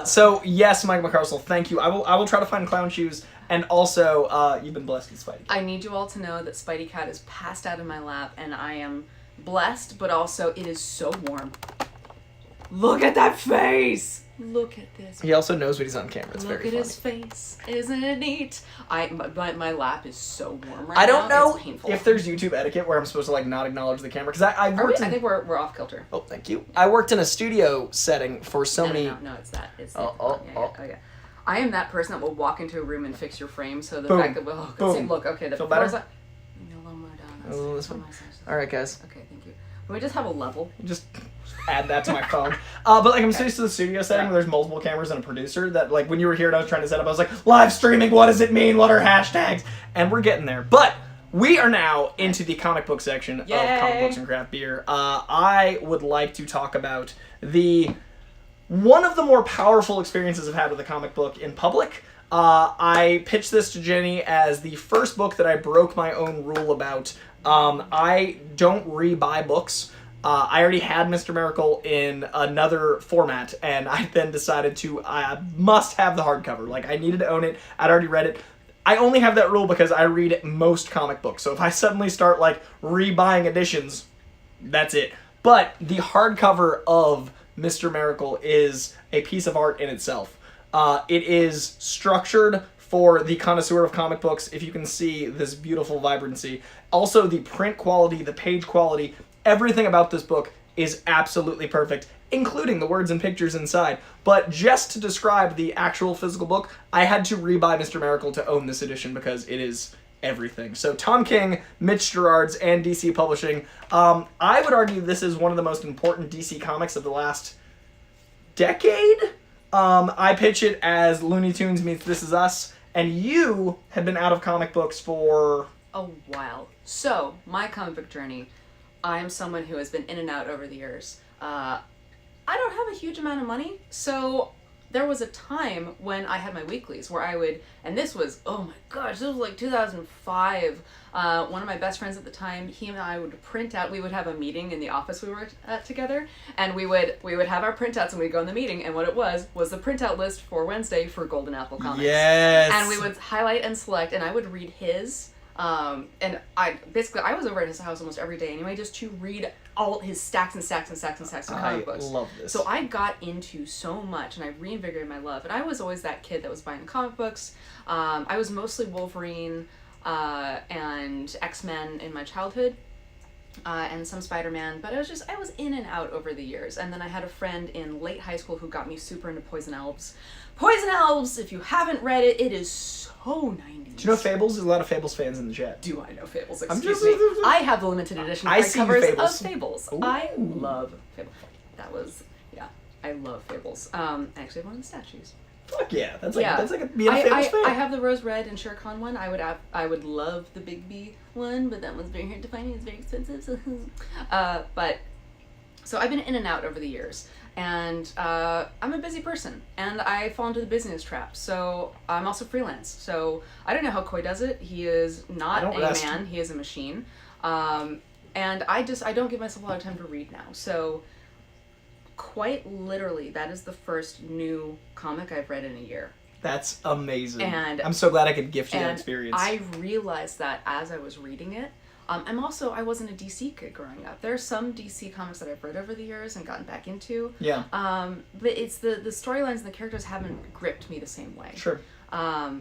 So yes, Mike McCarsell, thank you. I will try to find Clown Shoes, and also you've been blessed with Spidey. I need you all to know that Spidey Cat is passed out in my lap, and I am blessed, but also it is so warm. Look at that face! Look at this. He also knows when he's on camera. It's very funny. Look at his face. Isn't it neat? My lap is so warm right now. I don't know it's painful. if there's YouTube etiquette where I'm supposed to like not acknowledge the camera, because I worked I think we're off kilter. Oh, thank you. I worked in a studio setting for so many... No, it's that. It's yeah. I am that person that will walk into a room and fix your frame, so the fact that look, okay, the feel better? A little more down. A little this one. All right, guys. Okay, thank you. Can we just have a level? Just add that to my phone. But like I'm so used to the studio setting where there's multiple cameras and a producer that like when you were here and I was trying to set up, I was like, live streaming, what does it mean? What are hashtags? And we're getting there. But we are now into the comic book section of Comic Books and Craft Beer. I would like to talk about one of the more powerful experiences I've had with a comic book in public. I pitched this to Jenny as the first book that I broke my own rule about. I don't rebuy books. I already had Mr. Miracle in another format, and I then decided I must have the hardcover. Like, I needed to own it. I'd already read it. I only have that rule because I read most comic books. So if I suddenly start, like, rebuying editions, that's it. But the hardcover of Mr. Miracle is a piece of art in itself. It is structured for the connoisseur of comic books, if you can see this beautiful vibrancy. Also, the print quality, the page quality, everything about this book is absolutely perfect, including the words and pictures inside. But just to describe the actual physical book, I had to rebuy Mr. Miracle to own this edition because it is everything. So Tom King, Mitch, Gerads, and DC Publishing. I would argue this is one of the most important DC comics of the last decade. I pitch it as Looney Tunes meets This Is Us, and you have been out of comic books for a while. So, my comic book journey, I am someone who has been in and out over the years. I don't have a huge amount of money, so there was a time when I had my weeklies where I would, and this was, oh my gosh, this was like 2005. One of my best friends at the time, he and I would print out, we would have a meeting in the office we worked at together, and we would have our printouts and we'd go in the meeting, and what it was the printout list for Wednesday for Golden Apple Comics. Yes! And we would highlight and select, and I would read his, and I was over at his house almost every day anyway, just to read all his stacks and stacks and stacks and stacks of comic books. I love this. So I got into so much, and I reinvigorated my love. And I was always that kid that was buying comic books. I was mostly Wolverine and X-Men in my childhood, and some Spider-Man. But I was in and out over the years. And then I had a friend in late high school who got me super into Poison Elves. Poison Elves, if you haven't read it, it is so 90s. Do you know Fables? There's a lot of Fables fans in the chat. Do I know Fables? Excuse me. I have the limited edition covers of Fables. Ooh. I love Fables. I love Fables. I actually have one of the statues. Fuck yeah. That's like being a Fables fan. I have the Rose Red and Shere Khan one. I would love the Big B one, but that one's very hard to find and it's very expensive. So I've been in and out over the years. And I'm a busy person, and I fall into the business trap. So I'm also freelance. So I don't know how Coy does it. He is not a man. He is a machine. And I don't give myself a lot of time to read now. So quite literally, that is the first new comic I've read in a year. That's amazing. And I'm so glad I could gift you that experience. I realized that as I was reading it. I wasn't a DC kid growing up. There are some DC comics that I've read over the years and gotten back into. Yeah. But it's the storylines and the characters haven't gripped me the same way. Sure. I've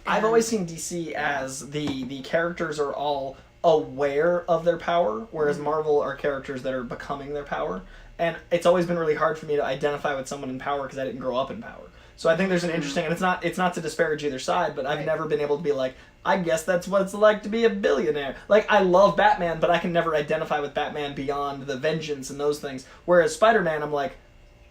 always seen DC as the characters are all aware of their power, whereas Marvel are characters that are becoming their power. And it's always been really hard for me to identify with someone in power because I didn't grow up in power. So I think there's an interesting, and it's not to disparage either side, but I've never been able to be like, I guess that's what it's like to be a billionaire. Like, I love Batman, but I can never identify with Batman beyond the vengeance and those things. Whereas Spider-Man, I'm like,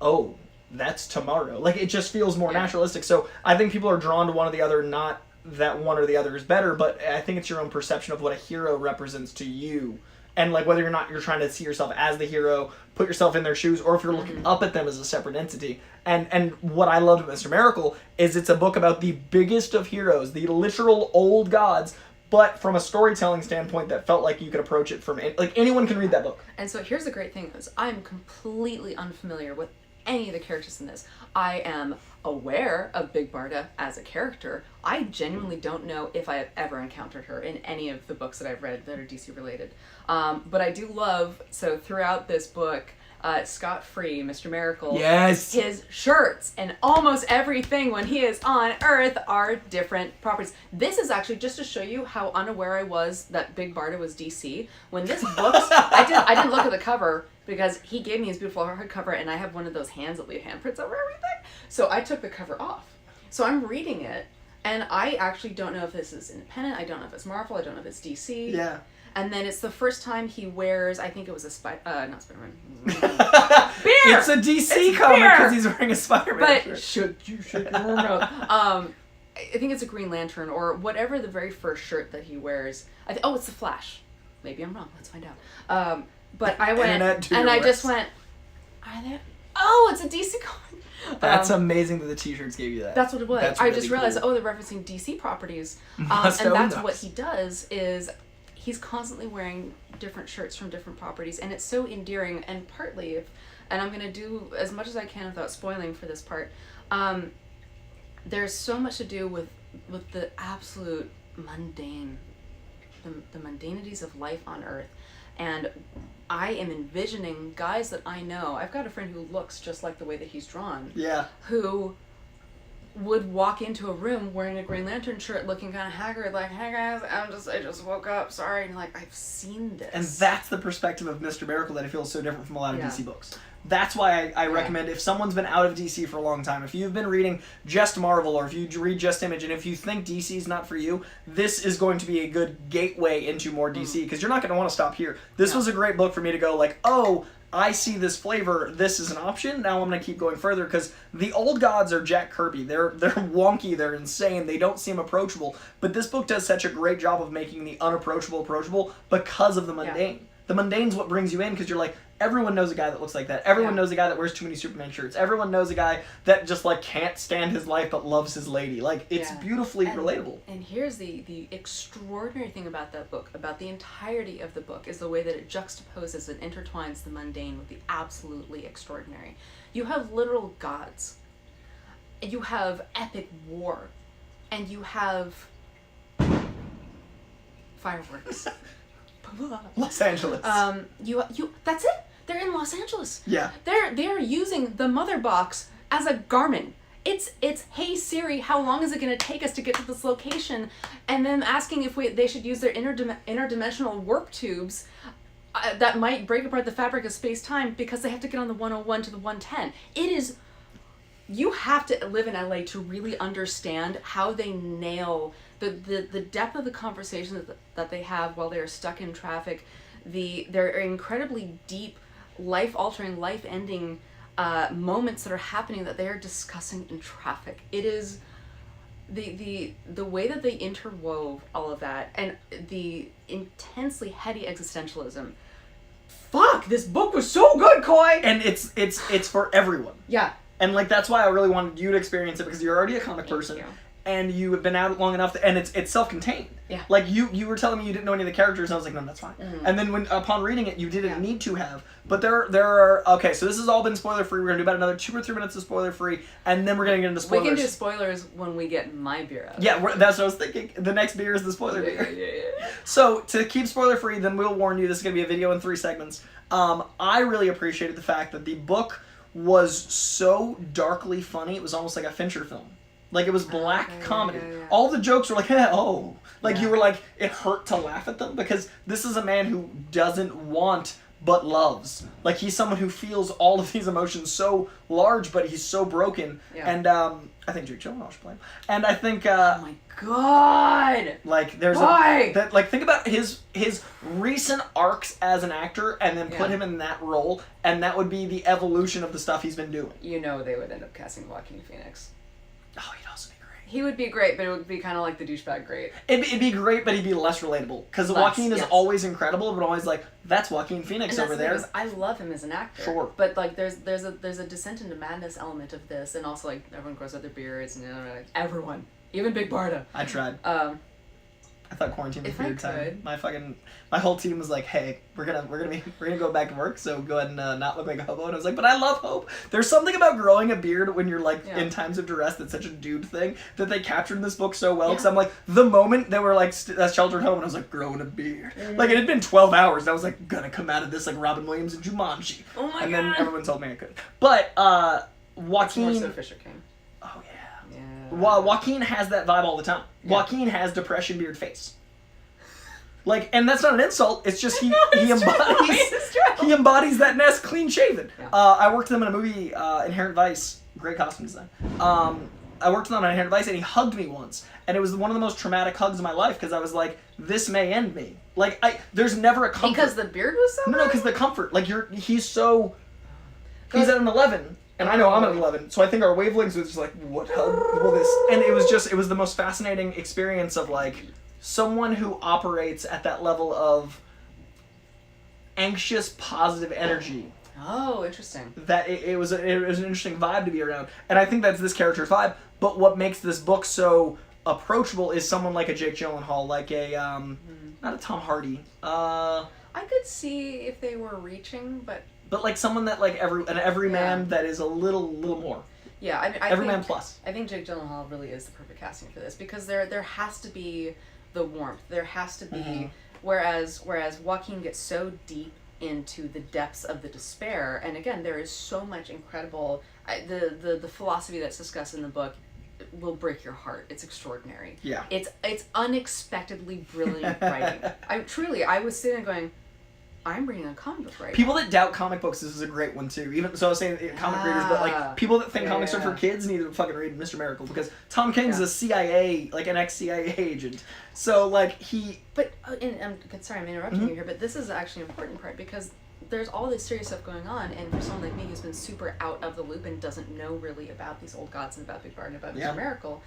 oh, that's tomorrow. Like, it just feels more naturalistic. So I think people are drawn to one or the other, not that one or the other is better, but I think it's your own perception of what a hero represents to you. And, like, whether or not you're trying to see yourself as the hero, put yourself in their shoes, or if you're looking up at them as a separate entity. And what I loved about Mr. Miracle is it's a book about the biggest of heroes, the literal old gods, but from a storytelling standpoint that felt like you could approach it from... Like, anyone can read that book. And so here's the great thing, is I'm completely unfamiliar with any of the characters in this. I am aware of Big Barda as a character. I genuinely don't know if I have ever encountered her in any of the books that I've read that are DC related. But I do love, so throughout this book, Scott Free, Mr. Miracle, yes, his shirts and almost everything when he is on Earth are different properties. This is actually just to show you how unaware I was that Big Barda was DC. When this book, I didn't look at the cover because he gave me his beautiful hardcover, and I have one of those hands that leave handprints over everything. So I took the cover off. So I'm reading it, and I actually don't know if this is independent. I don't know if it's Marvel. I don't know if it's DC. Yeah. And then it's the first time he wears, I think it was a not Spider-Man. Beer! It's a DC comic because he's wearing a Spider-Man shirt. But should you shake your mouth? I think it's a Green Lantern or whatever the very first shirt that he wears. It's the Flash. Maybe I'm wrong. Let's find out. But I went, and I just went, it's a DC comic. That's amazing that the t-shirts gave you that. That's what it was. That's I really just realized, cool. they're referencing DC properties. And that's what he does is he's constantly wearing different shirts from different properties, and it's so endearing. And partly, and I'm going to do as much as I can without spoiling for this part, there's so much to do with the absolute mundane, the mundanities of life on Earth. And I am envisioning guys that I know. I've got a friend who looks just like the way that he's drawn. Yeah. Who would walk into a room wearing a Green Lantern shirt, looking kind of haggard, like, "Hey guys, I just woke up, sorry." And like, I've seen this. And that's the perspective of Mr. Miracle that I feel is so different from a lot of DC books. That's why I recommend, if someone's been out of DC for a long time, if you've been reading just Marvel, or if you read just Image, and if you think DC's not for you, this is going to be a good gateway into more DC, because you're not going to want to stop here. This was a great book for me to go like, oh, I see this flavor, this is an option, now I'm going to keep going further, because the old gods are Jack Kirby. They're wonky, they're insane, they don't seem approachable, but this book does such a great job of making the unapproachable approachable because of the mundane. The mundane's what brings you in, because you're like, everyone knows a guy that looks like that. Everyone knows a guy that wears too many Superman shirts. Everyone knows a guy that just, like, can't stand his life but loves his lady. Like, it's beautifully relatable. And here's the extraordinary thing about that book, about the entirety of the book, is the way that it juxtaposes and intertwines the mundane with the absolutely extraordinary. You have literal gods. You have epic war. And you have fireworks. Los Angeles. That's it. They're in Los Angeles. Yeah. They're using the mother box as a Garmin. It's hey Siri, how long is it going to take us to get to this location? And then asking if they should use their interdimensional warp tubes that might break apart the fabric of space-time because they have to get on the 101 to the 110. It is. You have to live in LA to really understand how they nail the depth of the conversation that they have while they're stuck in traffic, their incredibly deep, life-altering, life-ending moments that are happening that they are discussing in traffic. It is the way that they interwove all of that, and the intensely heady existentialism. Fuck, this book was so good, Coy! And it's for everyone. Yeah. And, like, that's why I really wanted you to experience it, because you're already a comic person. And you have been out long enough, and it's self-contained. Yeah. Like, you were telling me you didn't know any of the characters, and I was like, no, that's fine. Mm-hmm. And then upon reading it, you didn't need to have. But there are... Okay, so this has all been spoiler-free. We're going to do about another 2 or 3 minutes of spoiler-free, and then we're going to get into spoilers. We can do spoilers when we get my beer out. Yeah, that's what I was thinking. The next beer is the spoiler beer. Yeah. So, to keep spoiler-free, then we'll warn you, this is going to be a video in 3 segments. I really appreciated the fact that the book was so darkly funny, it was almost like a Fincher film. Like, it was black comedy. Yeah. All the jokes were like, oh. Like, you were like, it hurt to laugh at them, because this is a man who doesn't want but loves. Like, he's someone who feels all of these emotions so large, but he's so broken. Yeah. And I think Jake Gyllenhaal should play him. And I think... oh my god! Like, there's think about his recent arcs as an actor, and then put him in that role, and that would be the evolution of the stuff he's been doing. You know they would end up casting Joaquin Phoenix. Oh, he'd also be great. He would be great, but it would be kind of like the douchebag great. It'd be great, but he'd be less relatable. Because Joaquin is always incredible, but always like, that's Joaquin Phoenix over there. I love him as an actor. Sure. But like, there's a descent into madness element of this, and also like everyone grows out their beards, and like, everyone, even Big Barda. I tried. I thought quarantine was beard time. My whole team was like, "Hey, we're gonna go back to work, so go ahead and not look like a hobo." And I was like, "But I love hope." There's something about growing a beard when you're like in times of duress that's such a dude thing that they captured in this book so well. Because I'm like, the moment they were like sheltered home, and I was like, growing a beard. Like, it had been 12 hours. And I was like, gonna come out of this like Robin Williams and Jumanji. Oh my god! And then everyone told me I could. But Joaquin. More so Fisher King. Oh yeah. Joaquin has that vibe all the time. Joaquin has depression beard face. Like, and that's not an insult. It's just he embodies that nest clean shaven. Yeah. I worked with him in a movie, Inherent Vice. Great costume design. I worked with him on Inherent Vice, and he hugged me once, and it was one of the most traumatic hugs of my life, because I was like, this may end me. Like, there's never a comfort. Because the beard was so. No, because the comfort. Like, he's at an 11. And I know I'm at 11, so I think our wavelengths was just like, what hug will this... And it was the most fascinating experience of, like, someone who operates at that level of anxious, positive energy. Oh, interesting. That it was an interesting vibe to be around. And I think that's this character's vibe, but what makes this book so approachable is someone like a Jake Gyllenhaal, like a, not a Tom Hardy. I could see if they were reaching, but like someone that like an everyman that is a little more. Yeah, I everyman think, plus. I think Jake Gyllenhaal really is the perfect casting for this, because there has to be the warmth. There has to be whereas Joaquin gets so deep into the depths of the despair, and again there is so much incredible the philosophy that's discussed in the book will break your heart. It's extraordinary. Yeah. It's unexpectedly brilliant writing. I was sitting there going, I'm reading a comic book right People now. that doubt comic books, this is a great one too. Even so, I was saying comic readers, but like people that think comics are for kids need to fucking read Mr. Miracle, because Tom King's a CIA, like an ex-CIA agent. So like he. But and I'm sorry, I'm interrupting you here, but this is actually an important part, because there's all this serious stuff going on, and for someone like me who's been super out of the loop and doesn't know really about these old gods and about Big Barn and about Mr. Miracle,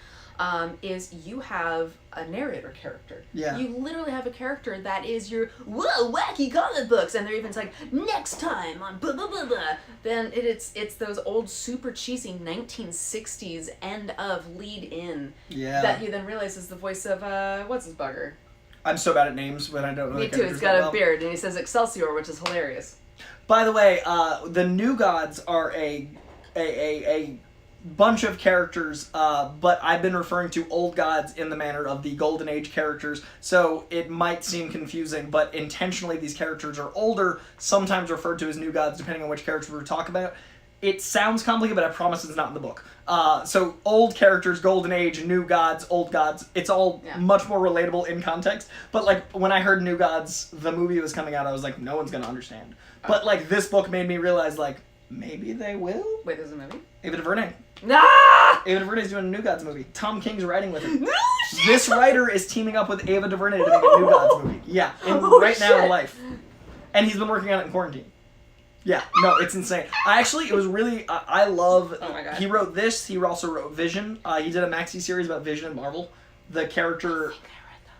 is you have a narrator character. Yeah. You literally have a character that is your, whoa, wacky comic books, and they're even like, next time on blah, blah, blah, blah. Then it's those old super cheesy 1960s end of lead in that you then realize is the voice of, what's his bugger? I'm so bad at names when I don't know. Me too. He's got a beard, and he says Excelsior, which is hilarious. By the way, the New Gods are a bunch of characters, but I've been referring to old gods in the manner of the Golden Age characters, so it might seem confusing, but intentionally these characters are older, sometimes referred to as New Gods, depending on which character we're talking about. It sounds complicated, but I promise it's not in the book. So old characters, Golden Age, New Gods, Old Gods, it's all much more relatable in context. But like when I heard New Gods, the movie was coming out, I was like, no one's gonna understand. But like this book made me realize like, maybe they will? Wait, there's a movie? Ava DuVernay. Ah! Ava DuVernay's doing a New Gods movie. Tom King's writing with him. No shit! This writer is teaming up with Ava DuVernay to make a New Gods movie. Yeah, right now in life. And he's been working on it in quarantine. Yeah, no, it's insane. It was really, I love, oh my God. He wrote this, he also wrote Vision. He did a maxi series about Vision and Marvel. The character,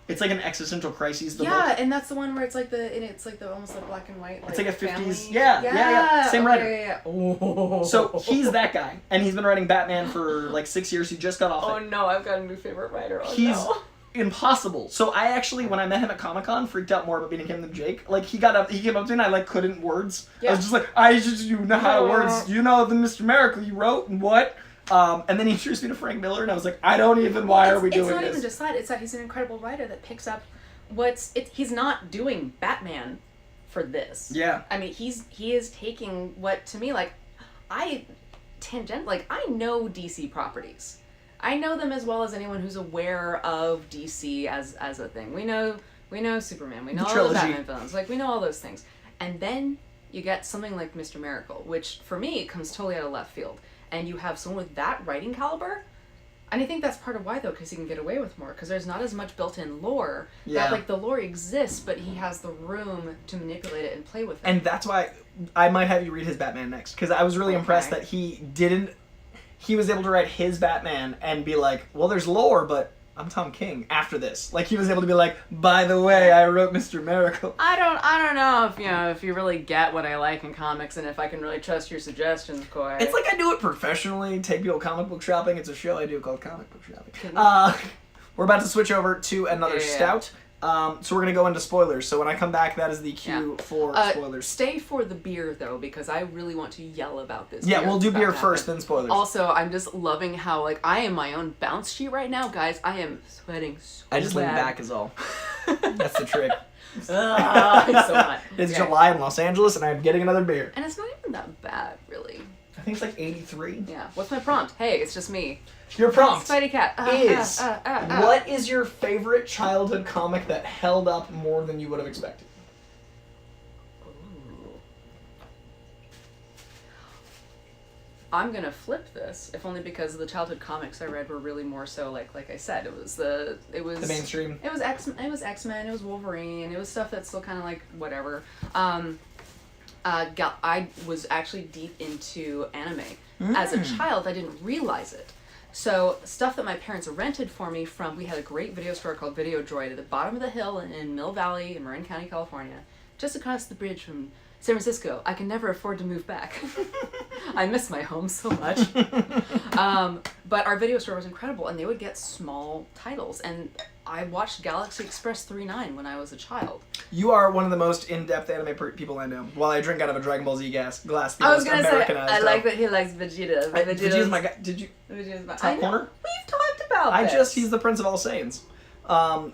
it's like an existential crisis, the book. And that's the one where it's like the almost like black and white, like it's like a 50s, family. Yeah, same writer. Yeah. Oh. So he's that guy, and he's been writing Batman for like 6 years. He just got off it. Oh no, I've got a new favorite writer. He's impossible. So I actually, when I met him at Comic-Con, freaked out more about meeting him than Jake. Like he came up to me and I like couldn't words. I was just like, you know how to words. You know the Mr. Miracle you wrote and what? And then he introduced me to Frank Miller, and I was like, why are we doing this? It's not even just that. It's that he's an incredible writer that picks up he's not doing Batman for this. Yeah. I mean, he is taking what, to me, like, I know DC properties. I know them as well as anyone who's aware of DC as a thing. We know Superman. We know all the Batman films. Like, we know all those things. And then you get something like Mr. Miracle, which, for me, comes totally out of left field. And you have someone with that writing caliber. And I think that's part of why, though, because he can get away with more. Because there's not as much built-in lore. Yeah. That, like, the lore exists, but he has the room to manipulate it and play with it. And that's why I might have you read his Batman next. Because I was really impressed that he was able to write his Batman and be like, well, there's lore, but I'm Tom King after this. Like, he was able to be like, by the way, I wrote Mr. Miracle. I don't know if you really get what I like in comics and if I can really trust your suggestions, Coy. It's like I do it professionally, take people comic book shopping. It's a show I do called Comic Book Shopping. We're about to switch over to another stout. So we're going to go into spoilers. So when I come back, that is the cue for spoilers. Stay for the beer, though, because I really want to yell about this. Yeah, we'll do beer first, then spoilers. Also, I'm just loving how, like, I am my own bounce sheet right now. Guys, I am sweating so I just lean back is all. That's the trick. It's so hot. It's July in Los Angeles, and I'm getting another beer. And it's not even that bad, really. I think it's like 83. Yeah. What's my prompt? Hey, it's just me. Your prompt Spidey Cat is, what is your favorite childhood comic that held up more than you would have expected? Ooh. I'm gonna flip this, if only because the childhood comics I read were really more so like I said, it was the mainstream. It was X-Men, it was Wolverine, it was stuff that's still kind of like whatever. I was actually deep into anime. As a child, I didn't realize it. So stuff that my parents rented for me we had a great video store called Video Droid at the bottom of the hill in Mill Valley in Marin County, California, just across the bridge from San Francisco. I can never afford to move back. I miss my home so much. But our video store was incredible, and they would get small titles. And I watched Galaxy Express 3.9 when I was a child. You are one of the most in-depth anime people I know. While I drink out of a Dragon Ball Z glass, I was gonna say, I like that he likes Vegeta. Vegeta's my guy. Vegeta's my top corner? We've talked about this. He's the Prince of All Saiyans.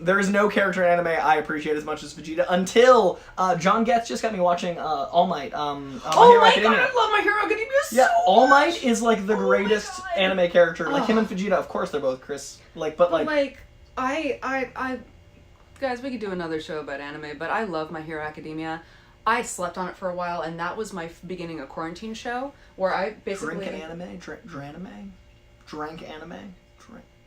There is no character in anime I appreciate as much as Vegeta until John Getz just got me watching All Might. Oh my god, I love My Hero Academia so much! All Might is like the greatest anime character. Like him and Vegeta, of course they're both Chris. Guys, we could do another show about anime, but I love My Hero Academia. I slept on it for a while, and that was my beginning of quarantine show, where I basically... Drank anime?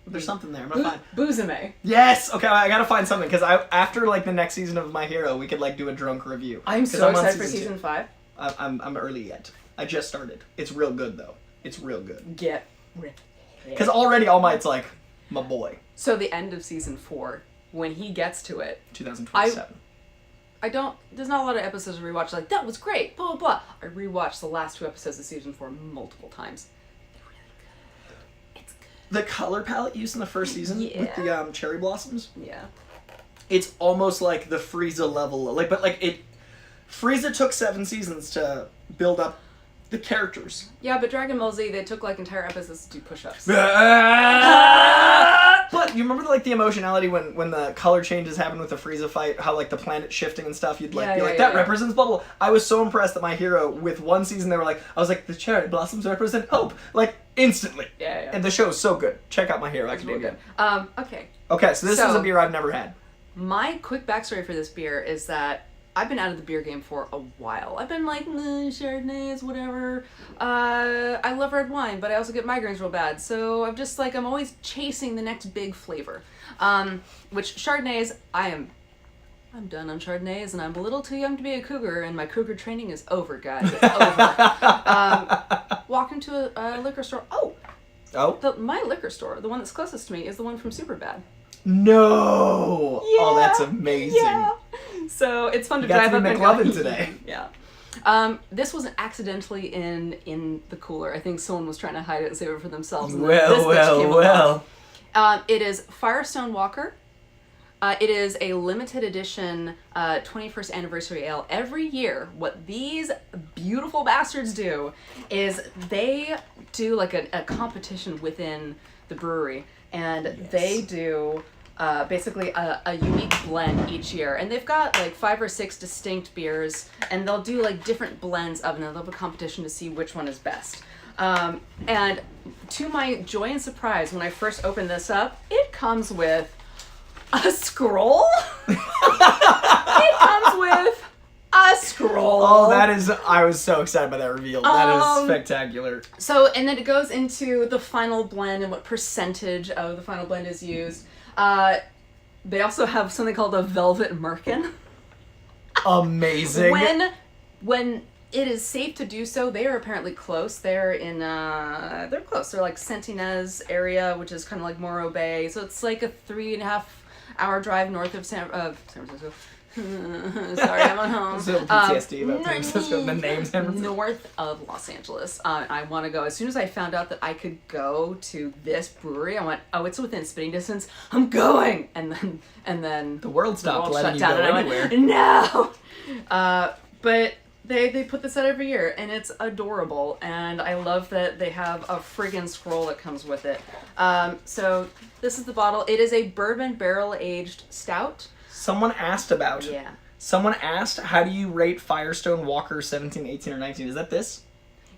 There's something there. I'm gonna find. Boozame. Yes. Okay, I gotta find something because after like the next season of My Hero, we could like do a drunk review. I'm so on excited for season 5. I'm early yet. I just started. It's real good though. It's real good. Get ripped. Because already All Might's like my boy. So the end of season 4, when he gets to it, 2027. There's not a lot of episodes to rewatch, like, that was great, blah, blah, blah. I rewatched the last 2 episodes of season 4 multiple times. They're really good. It's good. The color palette used in the first season with the cherry blossoms. Yeah. It's almost like the Frieza level. Frieza took 7 seasons to build up the characters. Yeah, but Dragon Ball Z, they took like entire episodes to do push-ups. But you remember like the emotionality when the color changes happen with the Frieza fight, how like the planet shifting and stuff, you'd like that represents bubble. I was so impressed that My Hero, with one season they were like, I was like, the cherry blossoms represent hope. Like instantly. Yeah. And the show is so good. Check out My Hero Academia. Okay. Okay, so this is a beer I've never had. My quick backstory for this beer is that I've been out of the beer game for a while. I've been like, Chardonnays, whatever. I love red wine, but I also get migraines real bad. So I'm always chasing the next big flavor. Which Chardonnays, I'm done on Chardonnays, and I'm a little too young to be a cougar, and my cougar training is over, guys. It's over. Walk into a liquor store. My liquor store, the one that's closest to me, is the one from Superbad. No! Yeah, oh, that's amazing. Yeah. So it's fun to drive up and McLovin today. Yeah. This wasn't accidentally in the cooler. I think someone was trying to hide it and save it for themselves. And Well. It is Firestone Walker. It is a limited edition 21st anniversary ale. Every year, what these beautiful bastards do is they do like a competition within the brewery. And they do basically a unique blend each year. And they've got like 5 or 6 distinct beers, and they'll do like different blends of them. They'll have a competition to see which one is best. And to my joy and surprise, when I first opened this up, it comes with a scroll. It comes with a scroll. Oh, I was so excited by that reveal. That is spectacular. So, and then it goes into the final blend and what percentage of the final blend is used. They also have something called a Velvet Merkin. Amazing. When it is safe to do so, they are apparently close. They're close. They're like Sentinez area, which is kind of like Morro Bay. So it's like a 3.5 hour drive north of San Francisco. Sorry, I'm on home. So PTSD about San Francisco, the names. North of Los Angeles. I want to go. As soon as I found out that I could go to this brewery, I went, oh, it's within spitting distance. I'm going. And then the world stopped letting you go anywhere. No. But they put this out every year, and it's adorable. And I love that they have a friggin' scroll that comes with it. So this is the bottle. It is a bourbon barrel-aged stout. Someone asked about. Yeah. Someone asked, how do you rate Firestone Walker 17, 18, or 19? Is that this?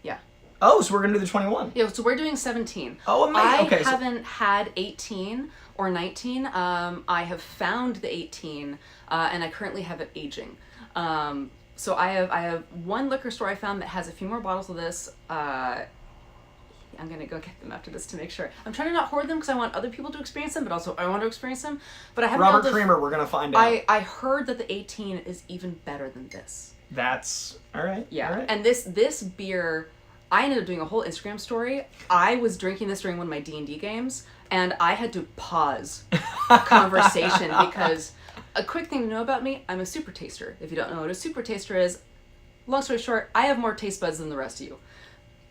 Yeah. Oh, so we're going to do the 21. Yeah, so we're doing 17. Oh, amazing. I haven't had 18 or 19. I have found the 18, and I currently have it aging. So I have one liquor store I found that has a few more bottles of this. I'm going to go get them after this to make sure. I'm trying to not hoard them because I want other people to experience them, but also I want to experience them. But I haven't. Robert Creamer, we're going to find out. I heard that the 18 is even better than this. That's all right. Yeah. All right. And this beer, I ended up doing a whole Instagram story. I was drinking this during one of my D&D games, and I had to pause conversation because a quick thing to know about me, I'm a super taster. If you don't know what a super taster is, long story short, I have more taste buds than the rest of you.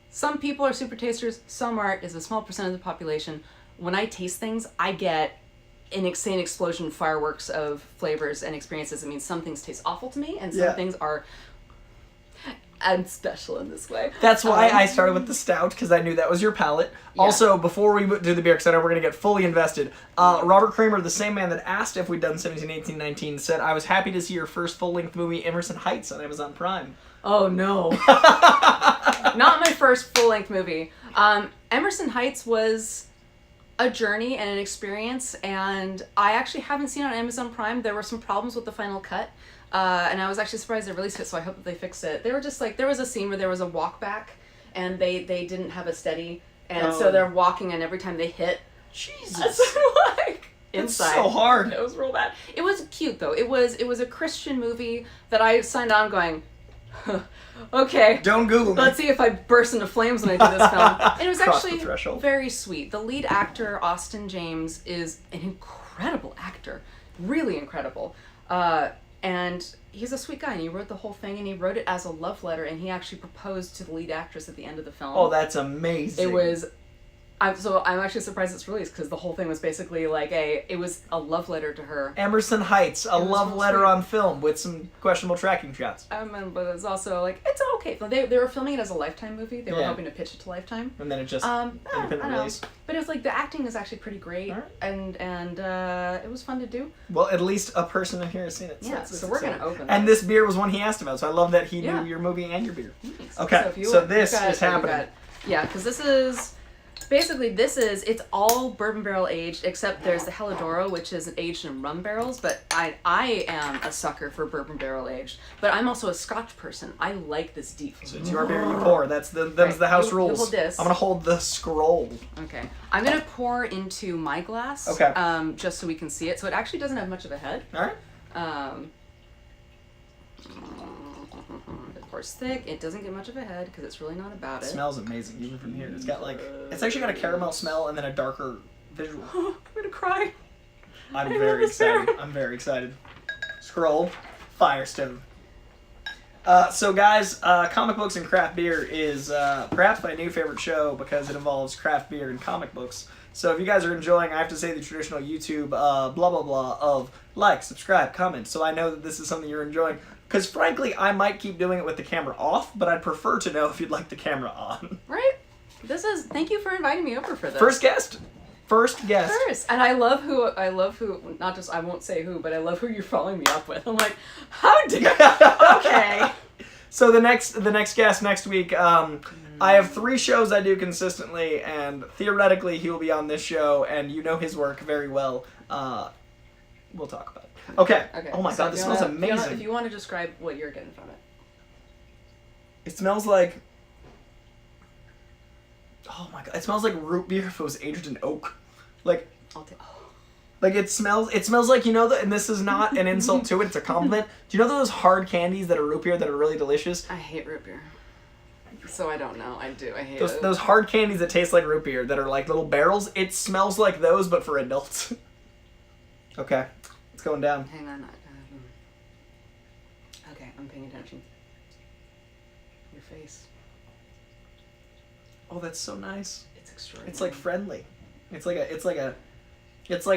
Some people are super tasters, some aren't. It's a small percent of the population. When I taste things, I get an insane explosion of fireworks of flavors and experiences. It means some things taste awful to me, and some things are... I'm special in this way. That's why I started with the stout, because I knew that was your palate. Yeah. Also, before we do the beer, because I know we're going to get fully invested, Robert Creamer, the same man that asked if we'd done 17, 18, 19, said, I was happy to see your first full-length movie, Emerson Heights, on Amazon Prime. Oh, no. Not my first full-length movie. Emerson Heights was a journey and an experience, and I actually haven't seen it on Amazon Prime. There were some problems with the final cut. And I was actually surprised they released it, so I hope that they fixed it. They were just like, there was a scene where there was a walk back, and they didn't have a steady, and so they're walking, and every time they hit Jesus. Like inside. That's so hard. It was real bad. It was cute though. It was a Christian movie that I signed on going, okay. Don't Google me. Let's see if I burst into flames when I do this film. And it was Cross the actually threshold. very sweet. The lead actor, Austin James, is an incredible actor. Really incredible. And he's a sweet guy, and he wrote the whole thing, and he wrote it as a love letter, and he actually proposed to the lead actress at the end of the film. Oh, that's amazing. It was... I'm actually surprised it's released, because the whole thing was basically like it was a love letter to her. Emerson Heights, a love letter on film with some questionable tracking shots. But it's also like, it's okay. They were filming it as a Lifetime movie. They were hoping to pitch it to Lifetime. And then it just I independent don't know. release. But it was like, the acting is actually pretty great, All right. and it was fun to do. Well, at least a person in here has seen it. Yeah, it's so we're going to open it. And this beer was one he asked about, so I love that he Yeah. knew your movie and your beer. Thanks. Okay, so this is happening. Yeah, because this is... Basically, it's all bourbon barrel aged, except there's the Helidoro, which is aged in rum barrels, but I am a sucker for bourbon barrel aged. But I'm also a Scotch person. I like this deep. So it's your beer you pour. That's the house You rules. hold this. I'm going to hold the scroll. Okay. I'm going to pour into my glass, Okay. just so we can see it. So it actually doesn't have much of a head. All right. It pours thick. It doesn't get much of a head because it's really not about It it. smells amazing, even from here. It's actually got a caramel smell and then a darker visual. I'm going to cry. I'm very excited. I'm very excited. Scroll. Firestone. So guys, Comic Books and Craft Beer is perhaps my new favorite show because it involves craft beer and comic books. So if you guys are enjoying, I have to say the traditional YouTube blah blah blah of like, subscribe, comment, so I know that this is something you're enjoying. Because frankly, I might keep doing it with the camera off, but I'd prefer to know if you'd like the camera on. Right? Thank you for inviting me over for this. First guest. First. And I love who, not just, I won't say who, but I love who you're following me up with. I'm like, how did you, okay. So the next guest next week, I have 3 shows I do consistently, and theoretically he will be on this show, and you know his work very well. We'll talk about it. Okay. Oh my god, this smells amazing. If you want to describe what you're getting from it. It smells like... Oh my god, it smells like root beer if it was aged in oak. Like... Like it smells like, you know, and this is not an insult to it, it's a compliment. Do you know those hard candies that are root beer that are really delicious? I hate root beer. So I don't know. I do. I hate those hard candies that taste like root beer that are like little barrels. It smells like those, but for adults. Okay, it's going down. Hang on. Okay, I'm paying attention. Your face. Oh, that's so nice. It's extraordinary. It's like friendly. It's like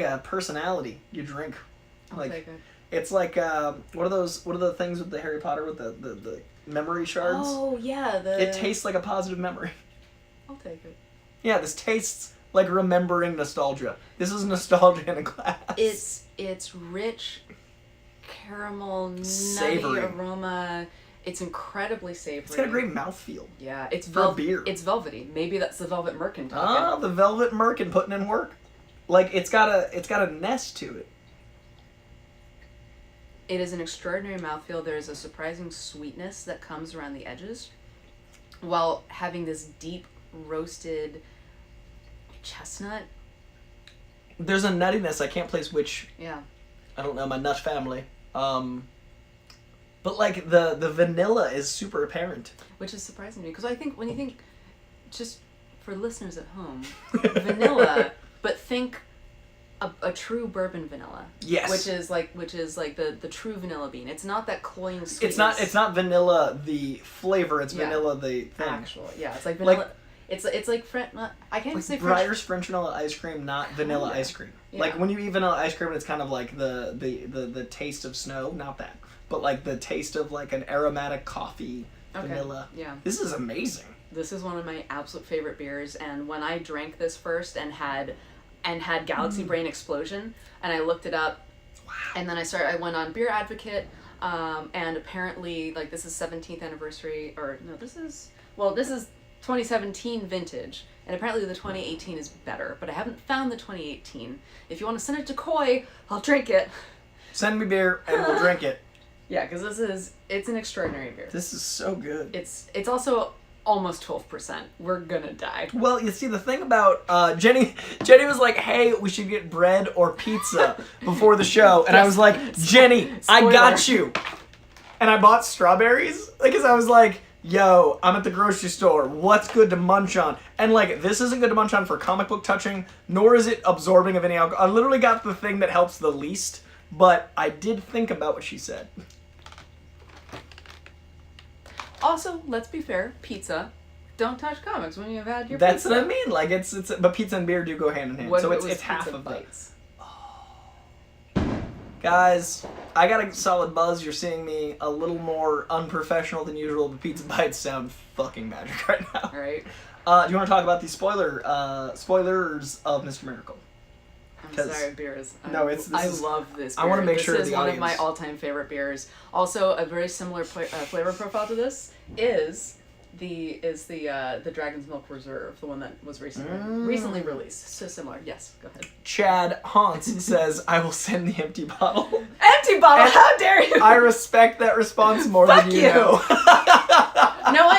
a personality you drink. I'll take it. It's like what are the things with the Harry Potter with the memory shards? Oh yeah, It tastes like a positive memory. I'll take it. Yeah, this tastes like remembering nostalgia. This is nostalgia in a glass. It's rich, caramel, nutty Savory. aroma. It's incredibly savory. It's got a great mouthfeel. Yeah, it's beer. It's velvety. Maybe that's the Velvet Merkin talking. Ah, the Velvet Merkin putting in work. Like it's got a nest to it. It is an extraordinary mouthfeel. There's a surprising sweetness that comes around the edges, while having this deep roasted chestnut. There's a nuttiness. I can't place which. Yeah. I don't know my nut family. But like the vanilla is super apparent. Which is surprising to me because I think when you think, just for listeners at home, vanilla, but think a true bourbon vanilla. Yes. Which is like the true vanilla bean. It's not that cloying sweetness. It's not vanilla the flavor. It's vanilla the thing. Actual. Yeah. It's like vanilla. Like, it's like I can't even say Breyer's French vanilla ice cream, not vanilla ice cream. Yeah. Like when you eat vanilla ice cream, it's kind of like the taste of snow. Not that, but like the taste of like an aromatic coffee vanilla. Yeah. This is amazing. This is one of my absolute favorite beers, and when I drank this first and had Galaxy Brain Explosion, and I looked it up, and then I went on Beer Advocate, and apparently like this is 17th anniversary, or no, this is 2017 vintage, and apparently the 2018 is better, but I haven't found the 2018. If you want to send it to Coy, I'll drink it. Send me beer and we'll drink it. Yeah, because it's an extraordinary beer. This is so good. It's also almost 12%. We're gonna die. Well, you see, the thing about Jenny was like, "Hey, we should get bread or pizza before the show," and I was like, "Jenny, I got you." And I bought strawberries because I was like, "Yo, I'm at the grocery store. What's good to munch on?" And like, this isn't good to munch on for comic book touching, nor is it absorbing of any alcohol. I literally got the thing that helps the least, but I did think about what she said. Also, let's be fair, pizza. Don't touch comics when you've had your That's pizza. what I mean. Like, it's but pizza and beer do go hand in hand. What So if it's it was it's half pizza of that. bites? Guys, I got a solid buzz. You're seeing me a little more unprofessional than usual, but pizza bites sound fucking magic right now. All right. Do you want to talk about the spoilers of Mr. Miracle? I'm sorry, beers. No, I love this beer. I want to make sure this is the one audience... of my all-time favorite beers. Also, a very similar flavor profile to this is the Dragon's Milk Reserve, the one that was recently released. So similar. Yes, go ahead. Chad Hans says, "I will send the empty bottle." Empty bottle. And how dare you? I respect that response more Fuck than you you. know.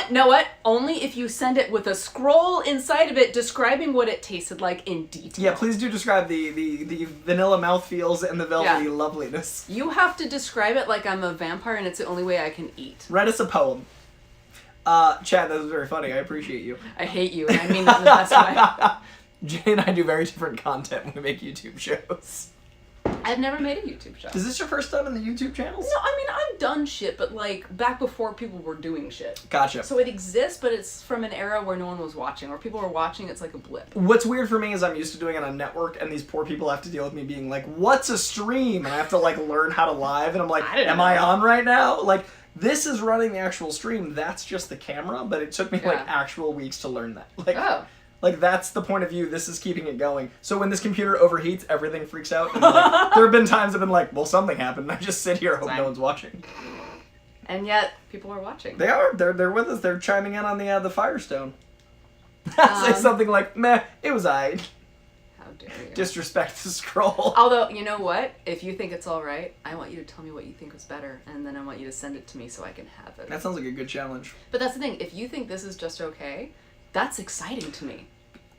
Know what? Only if you send it with a scroll inside of it describing what it tasted like in detail. Yeah, please do describe the vanilla mouthfeels and the velvety loveliness. You have to describe it like I'm a vampire and it's the only way I can eat. Write us a poem. Chad, that was very funny. I appreciate you. I hate you, and I mean that in the best way. Jay and I do very different content when we make YouTube shows. I've never made a YouTube show. Is this your first time in the YouTube channels? No, I mean, I've done shit, but like back before people were doing shit. Gotcha. So it exists, but it's from an era where no one was watching. Or people were watching, it's like a blip. What's weird for me is I'm used to doing it on network, and these poor people have to deal with me being like, "What's a stream?" And I have to like learn how to live, and I'm like, "Am I on right now?" Like, this is running the actual stream. That's just the camera, but it took me like actual weeks to learn that. Like, like that's the point of view. This is keeping it going. So when this computer overheats, everything freaks out. And like, there have been times I've been like, "Well, something happened." And I just sit here, hope no one's watching. And yet, people are watching. They are. They're with us. They're chiming in on the Firestone. Say something like, "Meh, it was aight." How dare you? Disrespect the scroll. Although, you know what? If you think it's alright, I want you to tell me what you think was better, and then I want you to send it to me so I can have it. That sounds like a good challenge. But that's the thing. If you think this is just okay, that's exciting to me.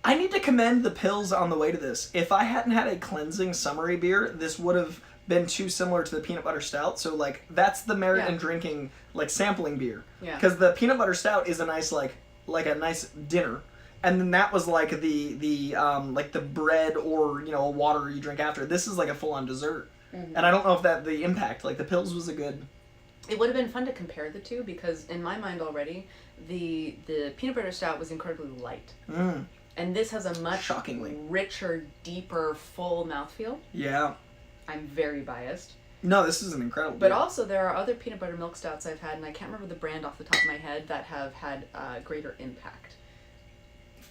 I need to commend the pills on the way to this. If I hadn't had a cleansing summery beer, this would have been too similar to the peanut butter stout. So like that's the merit in drinking like sampling beer. Yeah. Because the peanut butter stout is a nice like a nice dinner, and then that was like the bread or a water you drink after. This is like a full on dessert, and I don't know if that the impact like the pills was a good. It would have been fun to compare the two because in my mind already the peanut butter stout was incredibly light. And this has a much shockingly richer, deeper, full mouthfeel. Yeah. I'm very biased. No, this is an incredible But beer. also, there are other peanut butter milk stouts I've had, and I can't remember the brand off the top of my head, that have had greater impact.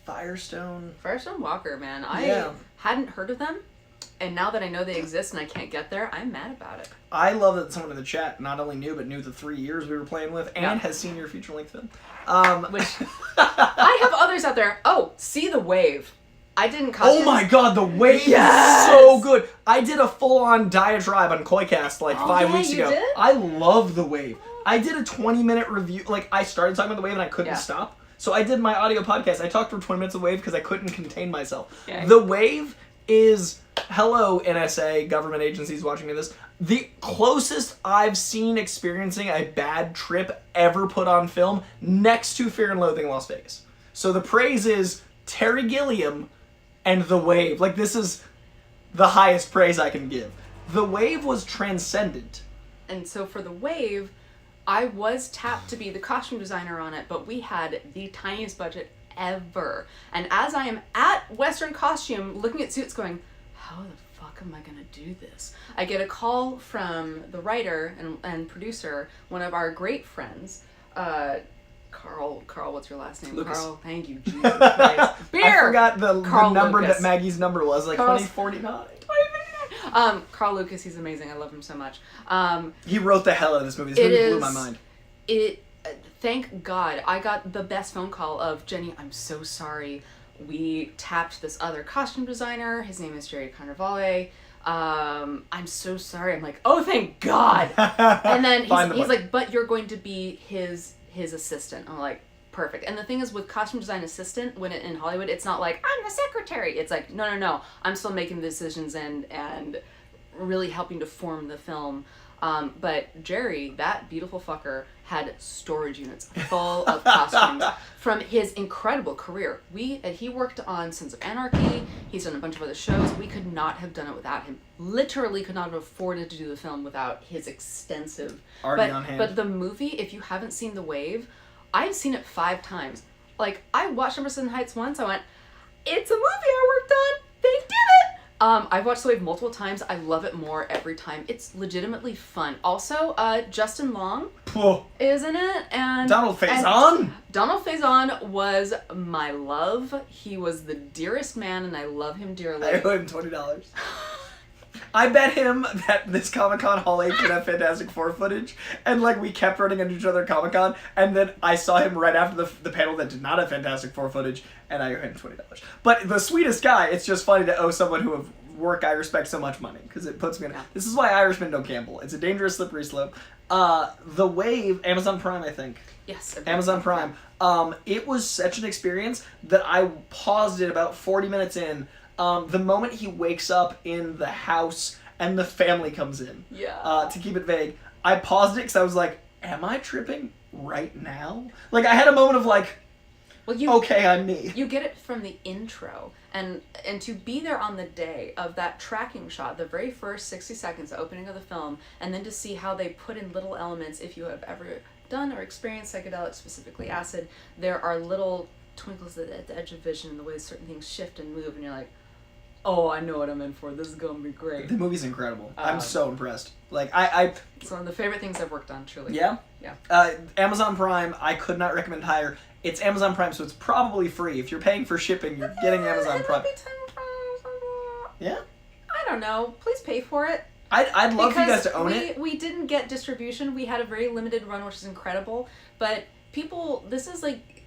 Firestone Walker, man. I hadn't heard of them, and now that I know they exist and I can't get there, I'm mad about it. I love that someone in the chat not only knew, but knew the 3 years we were playing with, and has seen your feature-length film. Which, I have others out there. Oh, See the Wave. I didn't costume. Oh my god, the Wave is so good. I did a full-on diatribe on Coy-Cast like 5 weeks ago. Did? I love the Wave. I did a 20-minute review. Like, I started talking about the Wave and I couldn't stop. So I did my audio podcast. I talked for 20 minutes of Wave because I couldn't contain myself. Okay. The Wave is, hello NSA, government agencies watching this, the closest I've seen experiencing a bad trip ever put on film next to Fear and Loathing in Las Vegas. So the praise is Terry Gilliam and The Wave. Like, this is the highest praise I can give. The Wave was transcendent. And so for The Wave, I was tapped to be the costume designer on it, but we had the tiniest budget ever. And as I am at Western Costume looking at suits going, how the fuck am I gonna do this? I get a call from the writer and producer, one of our great friends, Carl, what's your last name? Lucas. Carl, thank you, Jesus Christ. Beer! I forgot the number Lucas. that Maggie's number was, like 2049. Carl Lucas, he's amazing. I love him so much. He wrote the hell out of this movie. This movie blew my mind. Thank God, I got the best phone call of, Jenny, I'm so sorry. We tapped this other costume designer. His name is Jerry Carnevale. I'm so sorry. I'm like, oh, thank God. And then he's like, but you're going to be his assistant. I'm like, perfect. And the thing is, with costume design assistant, when in Hollywood, it's not like, I'm the secretary. It's like, no. I'm still making the decisions and really helping to form the film. But Jerry, that beautiful fucker, had storage units full of costumes from his incredible career. He worked on Sons of Anarchy. He's done a bunch of other shows. We could not have done it without him. Literally could not have afforded to do the film without his extensive... Already on hand. But the movie, if you haven't seen The Wave, I've seen it 5 times. Like, I watched Emerson Heights once. I went, it's a movie I worked on. They did it. I've watched The Wave multiple times. I love it more every time. It's legitimately fun. Also, Justin Long is in it, and Donald Faison. Donald Faison was my love. He was the dearest man, and I love him dearly. I owe him $20. I bet him that this Comic-Con Hall H would have Fantastic Four footage, and like we kept running into each other at Comic-Con, and then I saw him right after the panel that did not have Fantastic Four footage, and I owe him $20. But the sweetest guy, it's just funny to owe someone who have work I respect so much money, because it puts me in... This is why Irishmen don't gamble. It's a dangerous slippery slope. The Wave, Amazon Prime, I think. Yes. Amazon Prime. It was such an experience that I paused it about 40 minutes in. The moment he wakes up in the house and the family comes in, to keep it vague, I paused it because I was like, am I tripping right now? Like, I had a moment of like, okay, I'm me. You get it from the intro, and to be there on the day of that tracking shot, the very first 60 seconds, the opening of the film, and then to see how they put in little elements. If you have ever done or experienced psychedelics, specifically acid, there are little twinkles at the edge of vision, the way certain things shift and move, and you're like, oh, I know what I'm in for. This is going to be great. The movie's incredible. I'm so impressed. Like, I it's one of the favorite things I've worked on, truly. Yeah? Yeah. Amazon Prime, I could not recommend higher. It's Amazon Prime, so it's probably free. If you're paying for shipping, you're getting Amazon Prime. Yeah? I don't know. Please pay for it. I'd love for you guys to own it. We didn't get distribution. We had a very limited run, which is incredible. But this is like,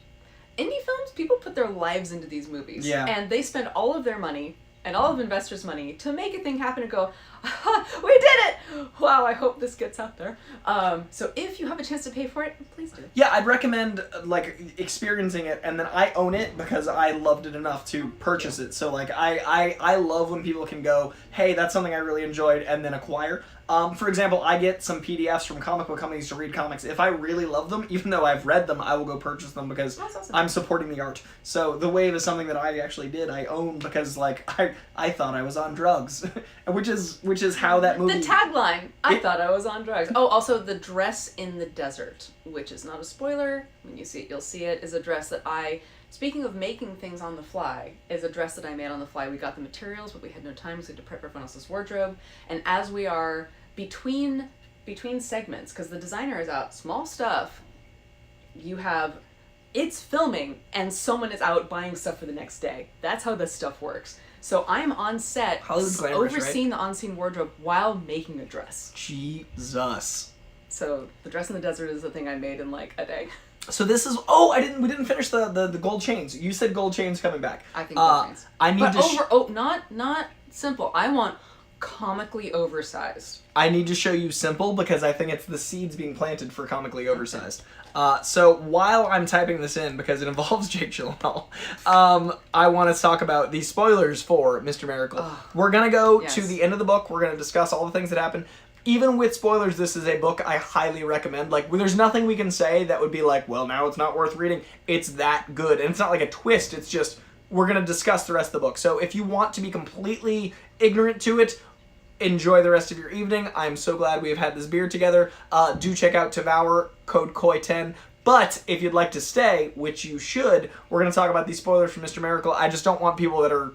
indie films, people put their lives into these movies. Yeah. And they spend all of their money and all of investors' money to make a thing happen and go, we did it! Wow, I hope this gets out there. So if you have a chance to pay for it, please do. Yeah, I'd recommend like experiencing it, and then I own it because I loved it enough to purchase it. So like I love when people can go, hey, that's something I really enjoyed, and then acquire. For example, I get some PDFs from comic book companies to read comics. If I really love them, even though I've read them, I will go purchase them because awesome. I'm supporting the art. So The Wave is something that I actually did. I own because like I thought I was on drugs, which is how that movie. The tagline. I thought I was on drugs. Oh, also the dress in the desert, which is not a spoiler. When you see it, you'll see it. Is a dress that Speaking of making things on the fly, is a dress that I made on the fly. We got the materials, but we had no time, so we had to prep everyone else's wardrobe. And as we are between segments, because the designer is out, small stuff, it's filming, and someone is out buying stuff for the next day. That's how this stuff works. So I'm on set, overseeing the on-scene wardrobe while making a dress. Jesus. So the dress in the desert is the thing I made in like a day. So this is we didn't finish the gold chains. You said gold chains coming back. I think gold chains. I need not simple. I want comically oversized. I need to show you simple because I think it's the seeds being planted for comically oversized. So while I'm typing this in, because it involves Jake Gyllenhaal, I want to talk about the spoilers for Mr. Miracle. We're going to go to the end of the book. We're going to discuss all the things that happen. Even with spoilers, this is a book I highly recommend. Like, there's nothing we can say that would be like, well, now it's not worth reading. It's that good. And it's not like a twist. It's just, we're going to discuss the rest of the book. So if you want to be completely ignorant to it, enjoy the rest of your evening. I'm so glad we've had this beer together. Do check out TAVOUR, code KOI10. But if you'd like to stay, which you should, we're going to talk about these spoilers for Mr. Miracle. I just don't want people that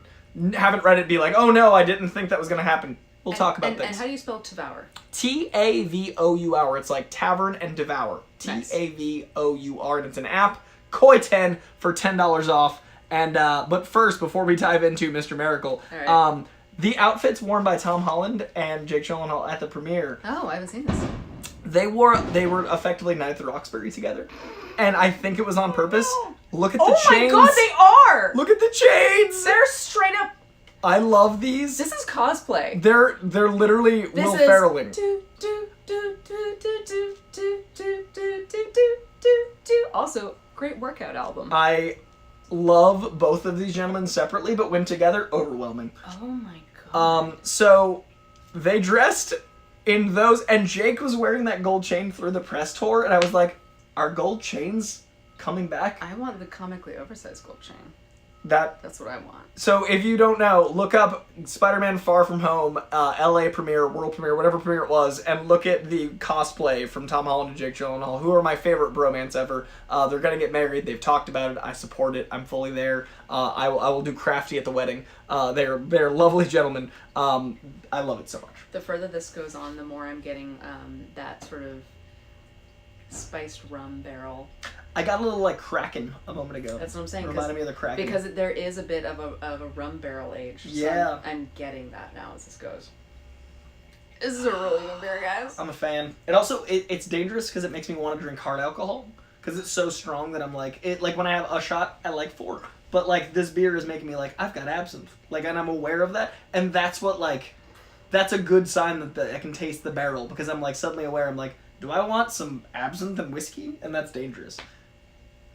haven't read it be like, oh no, I didn't think that was going to happen. We'll talk about things. And how do you spell TAVOUR? TAVOUR. It's like tavern and devour. Nice. TAVOUR. And it's an app. KOI10 for $10 off. And but first, before we dive into Mr. Miracle, right. The outfits worn by Tom Holland and Jake Gyllenhaal at the premiere. Oh, I haven't seen this. They were effectively Night at the Roxbury together, and I think it was on purpose. Look at the chains. Oh my god, they are! Look at the chains. They're straight up. I love these. This is cosplay. They're literally Will Ferrelling. Also, great workout album. I love both of these gentlemen separately, but when together, overwhelming. Oh my god. So they dressed in those, and Jake was wearing that gold chain through the press tour, and I was like, are gold chains coming back? I want the comically oversized gold chain. That's what I want. So if you don't know, look up Spider-Man Far From Home, LA premiere, world premiere, whatever premiere it was, and look at the cosplay from Tom Holland and Jake Gyllenhaal, who are my favorite bromance ever. They're gonna get married. They've talked about it. I support it. I'm fully there. I will do crafty at the wedding. They're lovely gentlemen. I love it so much. The further this goes on, the more I'm getting that sort of spiced rum barrel. I got a little like Kraken a moment ago. That's what I'm saying. Reminded me of the Kraken. Because there is a bit of a rum barrel age. Yeah. So I'm getting that now as this goes. This is a really good beer, guys. I'm a fan. It also it's dangerous because it makes me want to drink hard alcohol because it's so strong that I'm like when I have a shot I like 4, but like this beer is making me like I've got absinthe, like, and I'm aware of that, and that's a good sign that I can taste the barrel because I'm like suddenly aware. I'm like, do I want some absinthe and whiskey? And that's dangerous.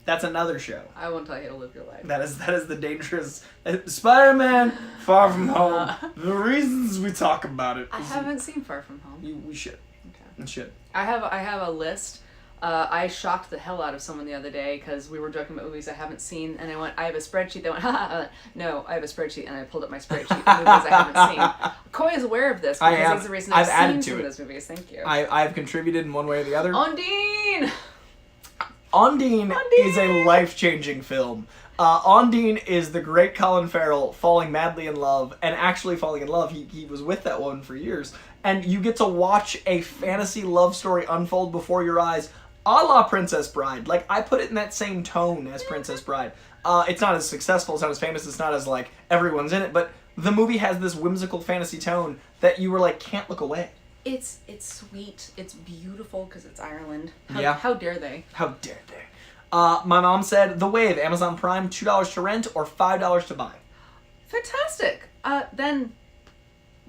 That's another show. I won't tell you to live your life. That is the dangerous Spider-Man Far From Home. The reasons we talk about it. I haven't seen Far From Home. We should. Okay. We should. I have a list. I shocked the hell out of someone the other day because we were joking about movies I haven't seen, and I have a spreadsheet. They went, ha. No, I have a spreadsheet, and I pulled up my spreadsheet of movies I haven't seen. Coy is aware of this because he's the reason I've seen some of those movies. Thank you. I've contributed in one way or the other. Ondine is a life-changing film. Ondine is the great Colin Farrell falling madly in love, and actually falling in love. He was with that woman for years. And you get to watch a fantasy love story unfold before your eyes, a la Princess Bride. Like, I put it in that same tone as Princess Bride. It's not as successful, it's not as famous, it's not as, like, everyone's in it, but the movie has this whimsical fantasy tone that you were like, can't look away. It's sweet. It's beautiful because it's Ireland. Yeah. How dare they? How dare they? My mom said, The Wave, Amazon Prime, $2 to rent or $5 to buy. Fantastic. Then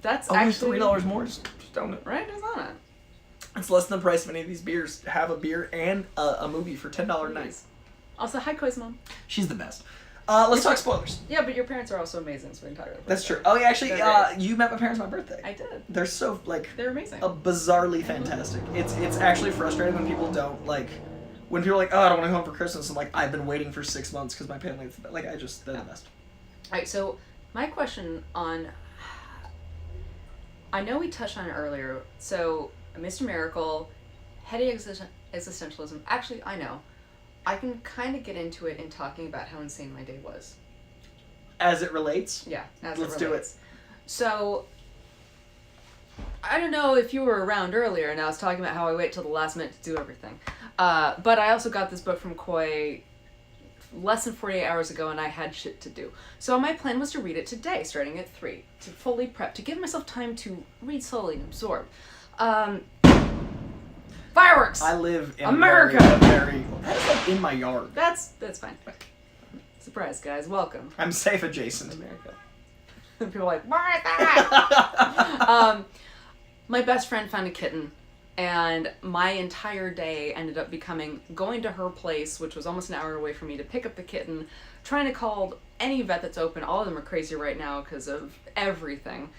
that's actually $3 more. Just own it. Right? It's on it. It's less than the price of any of these beers. Have a beer and a movie for $10 a night. Also, hi, Koi's mom. She's the best. Let's talk spoilers. Yeah, but your parents are also amazing, so we can talk about that. That's true. Oh, yeah, actually, you met my parents on my birthday. I did. They're so, like... They're amazing. Bizarrely fantastic. It's actually frustrating when people don't, like... When people are like, oh, I don't want to go home for Christmas. I'm like, I've been waiting for 6 months because my family... Like, they're the best. Alright, so my question on... I know we touched on it earlier. So, Mr. Miracle, heady existentialism. Actually, I know. I can kind of get into it in talking about how insane my day was. As it relates? Yeah, Let's do it. So, I don't know if you were around earlier, and I was talking about how I wait till the last minute to do everything. But I also got this book from Coy less than 48 hours ago, and I had shit to do. So my plan was to read it today, starting at 3, to fully prep, to give myself time to read slowly and absorb. Fireworks! I live in America! That's like in my yard. That's fine. Surprise, guys. Welcome. I'm safe adjacent. America. People are like, what is that? My best friend found a kitten, and my entire day ended up becoming going to her place, which was almost an hour away from me, to pick up the kitten, trying to call any vet that's open. All of them are crazy right now because of everything.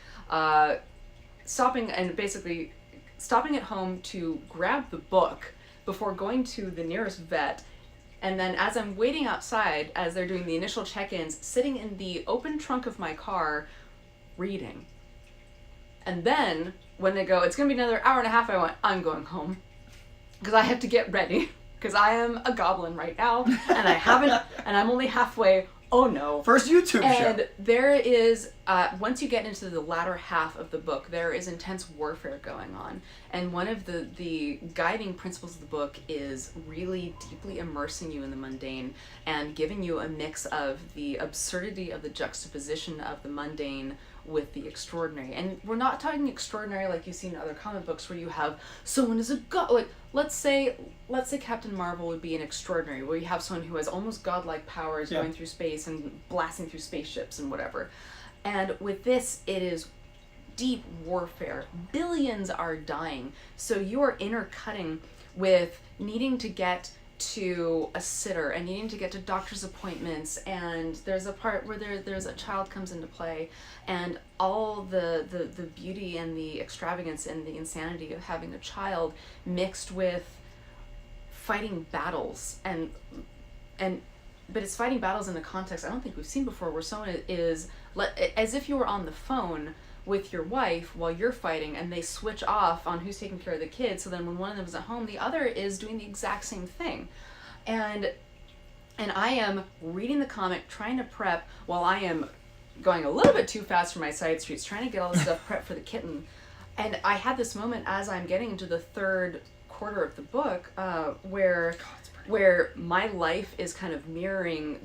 Stopping at home to grab the book before going to the nearest vet. And then as I'm waiting outside, as they're doing the initial check-ins, sitting in the open trunk of my car, reading. And then, when they go, it's going to be another hour and a half, I went, I'm going home. Because I have to get ready. Because I am a goblin right now, and I haven't, and I'm only halfway. Oh no. First YouTube show. And there is, once you get into the latter half of the book, there is intense warfare going on. And one of the guiding principles of the book is really deeply immersing you in the mundane and giving you a mix of the absurdity of the juxtaposition of the mundane with the extraordinary. And we're not talking extraordinary like you see in other comic books where you have someone is a god. Like, let's say Captain Marvel would be an extraordinary, where you have someone who has almost godlike powers going through space and blasting through spaceships and whatever. And with this, it is deep warfare. Billions are dying. So you are intercutting with needing to get to a sitter and needing to get to doctor's appointments, and there's a part where there's a child comes into play, and all the beauty and the extravagance and the insanity of having a child mixed with fighting battles but it's fighting battles in a context I don't think we've seen before, where someone is as if you were on the phone with your wife while you're fighting, and they switch off on who's taking care of the kids, so then when one of them is at home, the other is doing the exact same thing. And I am reading the comic, trying to prep, while I am going a little bit too fast for my side streets, trying to get all this stuff prepped for the kitten. And I had this moment as I'm getting into the third quarter of the book, where my life is kind of mirroring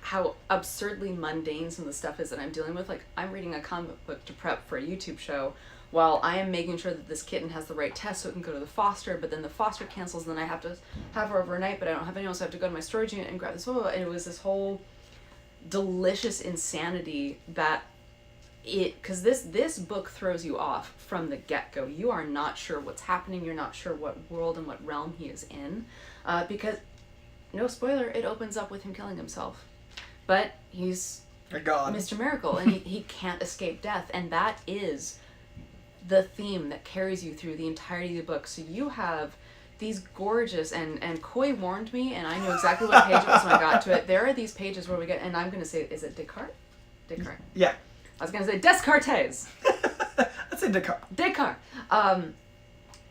how absurdly mundane some of the stuff is that I'm dealing with. Like, I'm reading a comic book to prep for a YouTube show while I am making sure that this kitten has the right test so it can go to the foster, but then the foster cancels, and then I have to have her overnight, but I don't have anyone, so I have to go to my storage unit and grab this. And it was this whole delicious insanity that because this book throws you off from the get-go. You are not sure what's happening. You're not sure what world and what realm he is in, because, no spoiler, it opens up with him killing himself. But he's a god, Mr. Miracle, and he can't escape death, and that is the theme that carries you through the entirety of the book. So you have these gorgeous, and Coy warned me, and I knew exactly what page it was when I got to it. There are these pages where we get, and I'm going to say, is it Descartes? Descartes. Yeah. I was going to say Descartes. Let's say Descartes. Descartes.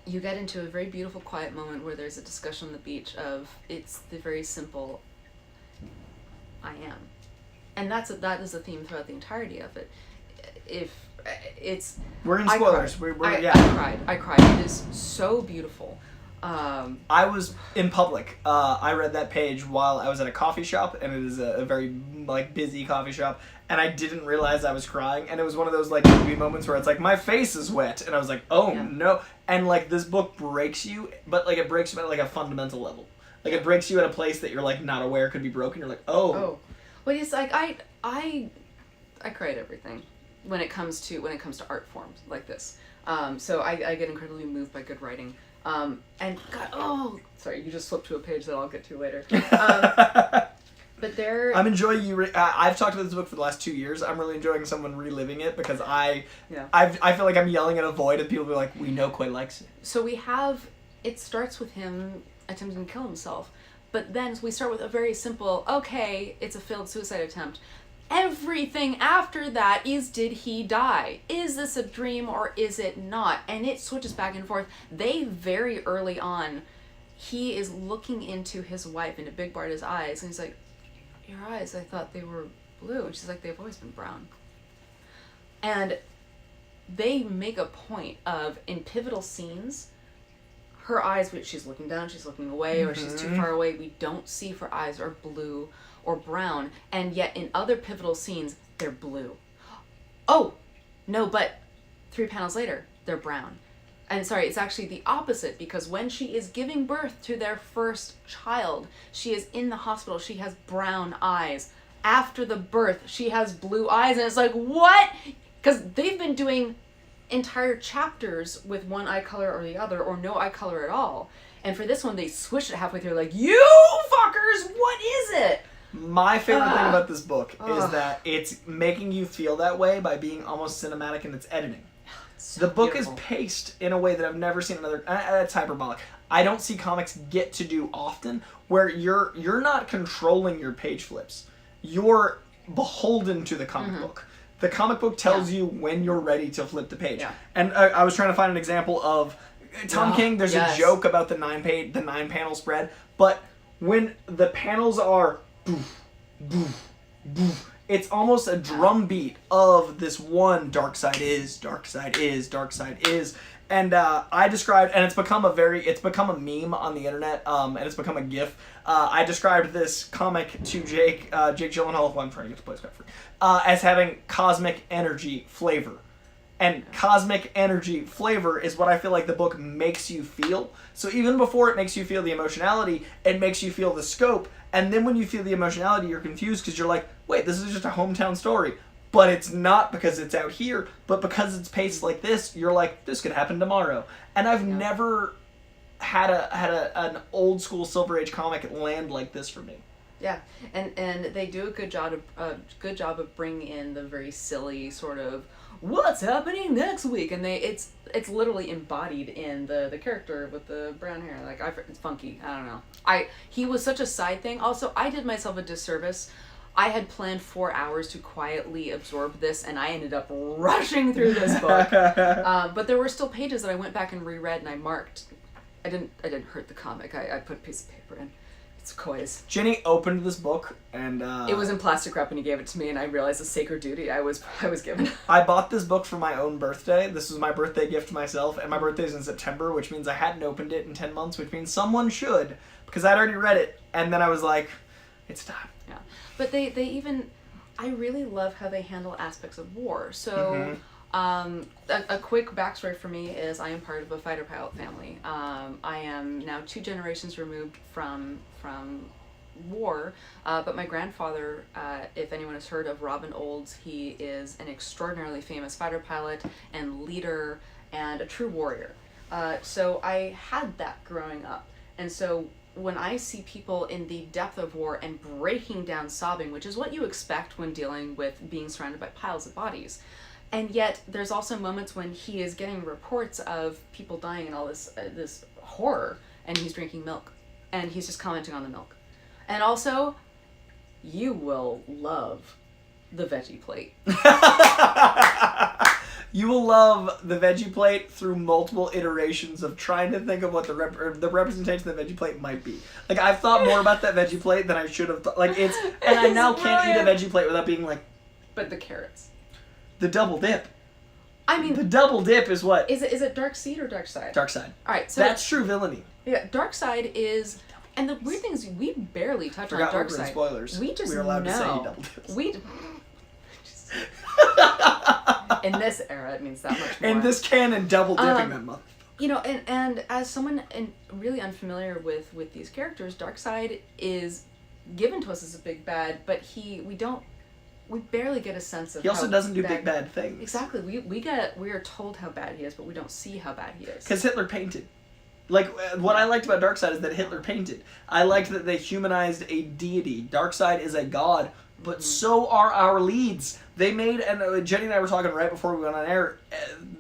You get into a very beautiful, quiet moment where there's a discussion on the beach of, it's the very simple, I am. And that is the theme throughout the entirety of it. We're in spoilers. I cried. It is so beautiful. I was in public. I read that page while I was at a coffee shop, and it is a very busy coffee shop, and I didn't realize I was crying, and it was one of those movie moments where it's like, my face is wet, and I was like, oh no. And this book breaks you, but it breaks you at a fundamental level. It breaks you at a place that you're not aware could be broken. You're like, oh. Well, it's I cry at everything when it comes to art forms like this. So I get incredibly moved by good writing. And God, sorry, you just flipped to a page that I'll get to later. But I'm enjoying you. I've talked about this book for the last 2 years. I'm really enjoying someone reliving it because I feel like I'm yelling at a void, and people be like, we know Coy likes it. So it starts with him attempting to kill himself. But then we start with a very simple, okay, it's a failed suicide attempt. Everything after that is, did he die? Is this a dream or is it not? And it switches back and forth. They very early on, he is looking into his wife, into Big Barda's eyes, and he's like, your eyes, I thought they were blue. And she's like, they've always been brown. And they make a point of, in pivotal scenes, her eyes, she's looking down, she's looking away, or she's too far away. We don't see if her eyes are blue or brown, and yet in other pivotal scenes, they're blue. Oh, no, but 3 panels later, they're brown. And sorry, it's actually the opposite, because when she is giving birth to their first child, she is in the hospital, she has brown eyes. After the birth, she has blue eyes, and it's like, what? Because they've been doing entire chapters with one eye color or the other, or no eye color at all. And for this one, they switched it halfway through, like, you fuckers, what is it? My favorite thing about this book is that it's making you feel that way by being almost cinematic in its editing. So the book beautiful. is paced in a way that I've never seen another. It's hyperbolic. I don't see comics get to do often, where you're not controlling your page flips. You're beholden to the comic book. The comic book tells you when you're ready to flip the page. Yeah. And I was trying to find an example of Tom King. There's a joke about the 9 panel spread, but when the panels are boof, boof, boof, it's almost a drum beat of this one dark side is, dark side is, dark side is. And I described, and it's become a meme on the internet, and it's become a GIF. I described this comic to Jake Gyllenhaal, who I'm trying to get to play Scott-free, as having cosmic energy flavor. And cosmic energy flavor is what I feel like the book makes you feel. So even before it makes you feel the emotionality, it makes you feel the scope. And then when you feel the emotionality, you're confused because you're like, wait, this is just a hometown story. But it's not because it's out here, but because it's paced like this, you're like, this could happen tomorrow. And I've never had an old school Silver Age comic land like this for me. Yeah, and they do a good job of bringing in the very silly sort of what's happening next week, and it's literally embodied in the character with the brown hair. Like it's funky. I don't know. He was such a side thing. Also, I did myself a disservice. I had planned 4 hours to quietly absorb this, and I ended up rushing through this book. But there were still pages that I went back and reread, and I marked. I didn't hurt the comic. I put a piece of paper in. It's Coy's. Jenny opened this book and it was in plastic wrap when he gave it to me, and I realized the sacred duty I was given. I bought this book for my own birthday. This was my birthday gift to myself, and my birthday's in September, which means I hadn't opened it in 10 months, which means someone should, because I'd already read it, and then I was like, it's time. Yeah. But they even, I really love how they handle aspects of war. So, a quick backstory for me is I am part of a fighter pilot family. I am now 2 generations removed from war, but my grandfather, if anyone has heard of Robin Olds, he is an extraordinarily famous fighter pilot and leader and a true warrior. So I had that growing up. And so when I see people in the depth of war and breaking down sobbing, which is what you expect when dealing with being surrounded by piles of bodies, and yet there's also moments when he is getting reports of people dying and all this horror, and he's drinking milk, and he's just commenting on the milk. And also, you will love the veggie plate. You will love the veggie plate through multiple iterations of trying to think of what the representation of the veggie plate might be. Like, I've thought more about that veggie plate than I should have thought. Like, and I now can't eat a veggie plate without being like... But the carrots. The double dip. I mean... The double dip is what? Is it Dark Seed or Dark Side? Dark Side. Alright, so... That's true villainy. Yeah, Dark Side is... And the weird thing is, we barely touch on Dark Side. Spoilers. We just We're allowed know. to say he double dips. In this era, it means that much more. In this canon, double dipping that month. You know, and as someone really unfamiliar with these characters, Darkseid is given to us as a big bad, but we barely get a sense of. He also doesn't do big bad things. Exactly, we are told how bad he is, but we don't see how bad he is. Because Hitler painted. Like, what I liked about Darkseid is that Hitler painted. I liked that they humanized a deity. Darkseid is a god, but so are our leads. They made, and Jenny and I were talking right before we went on air,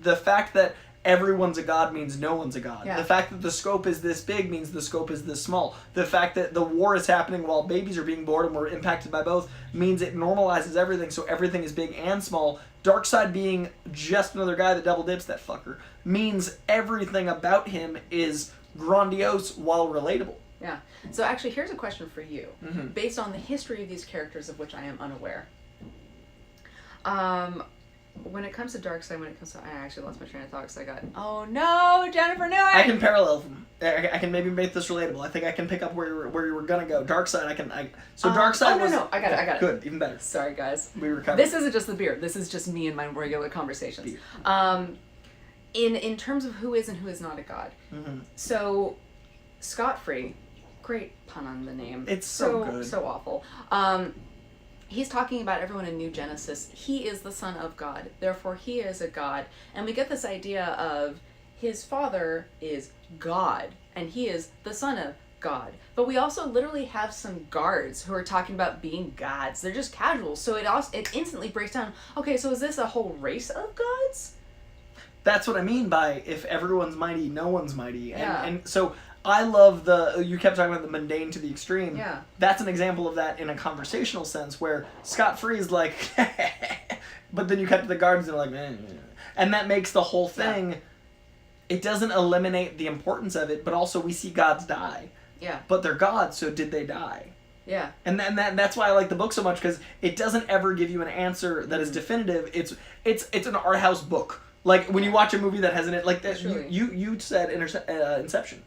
the fact that everyone's a god means no one's a god. Yeah. The fact that the scope is this big means the scope is this small. The fact that the war is happening while babies are being born and we're impacted by both means it normalizes everything, so everything is big and small. Darkseid being just another guy that double dips, that fucker, means everything about him is grandiose while relatable. Yeah. So actually, here's a question for you. Based on the history of these characters of which I am unaware. When it comes to Darkseid, I actually lost my train of thought because I got, oh no, Jennifer knew it! I can parallel them. I can maybe make this relatable. I think I can pick up where you were gonna go. Darkseid, Darkseid was... No, I got it. Good, even better. Sorry, guys. We recovered. This isn't just the beer. This is just me and my regular conversations. In terms of who is and who is not a god. So, Scot-Free, great pun on the name. It's so good. So awful. He's talking about everyone in New Genesis. He is the son of God. Therefore, he is a god. And we get this idea of his father is God, and he is the son of God. But we also literally have some guards who are talking about being gods. They're just casuals. So it instantly breaks down, okay, so is this a whole race of gods? That's what I mean by if everyone's mighty, no one's mighty. And so I love you kept talking about the mundane to the extreme. Yeah. That's an example of that in a conversational sense where Scot-Free is like, but then you cut to the guards and they're like, and that makes the whole thing, it doesn't eliminate the importance of it, but also we see gods die. Yeah. But they're gods, so did they die? Yeah. And that's why I like the book so much, because it doesn't ever give you an answer that is definitive. It's an art house book. Like when you watch a movie that has like that, you said Inception.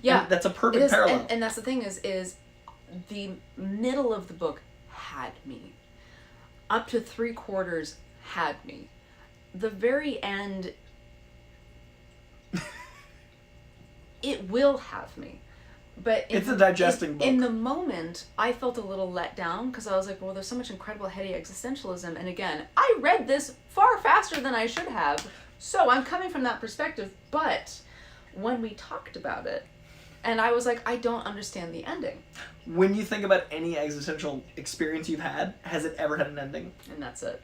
Yeah, and that's a perfect parallel. And that's the thing is the middle of the book had me. Up to 3/4 had me. The very end, it will have me. But it's a digesting book. In the moment, I felt a little let down because I was like, well, there's so much incredible heady existentialism. And again, I read this far faster than I should have. So I'm coming from that perspective. But when we talked about it, And I was like, I don't understand the ending. When you think about any existential experience you've had, has it ever had an ending? And that's it.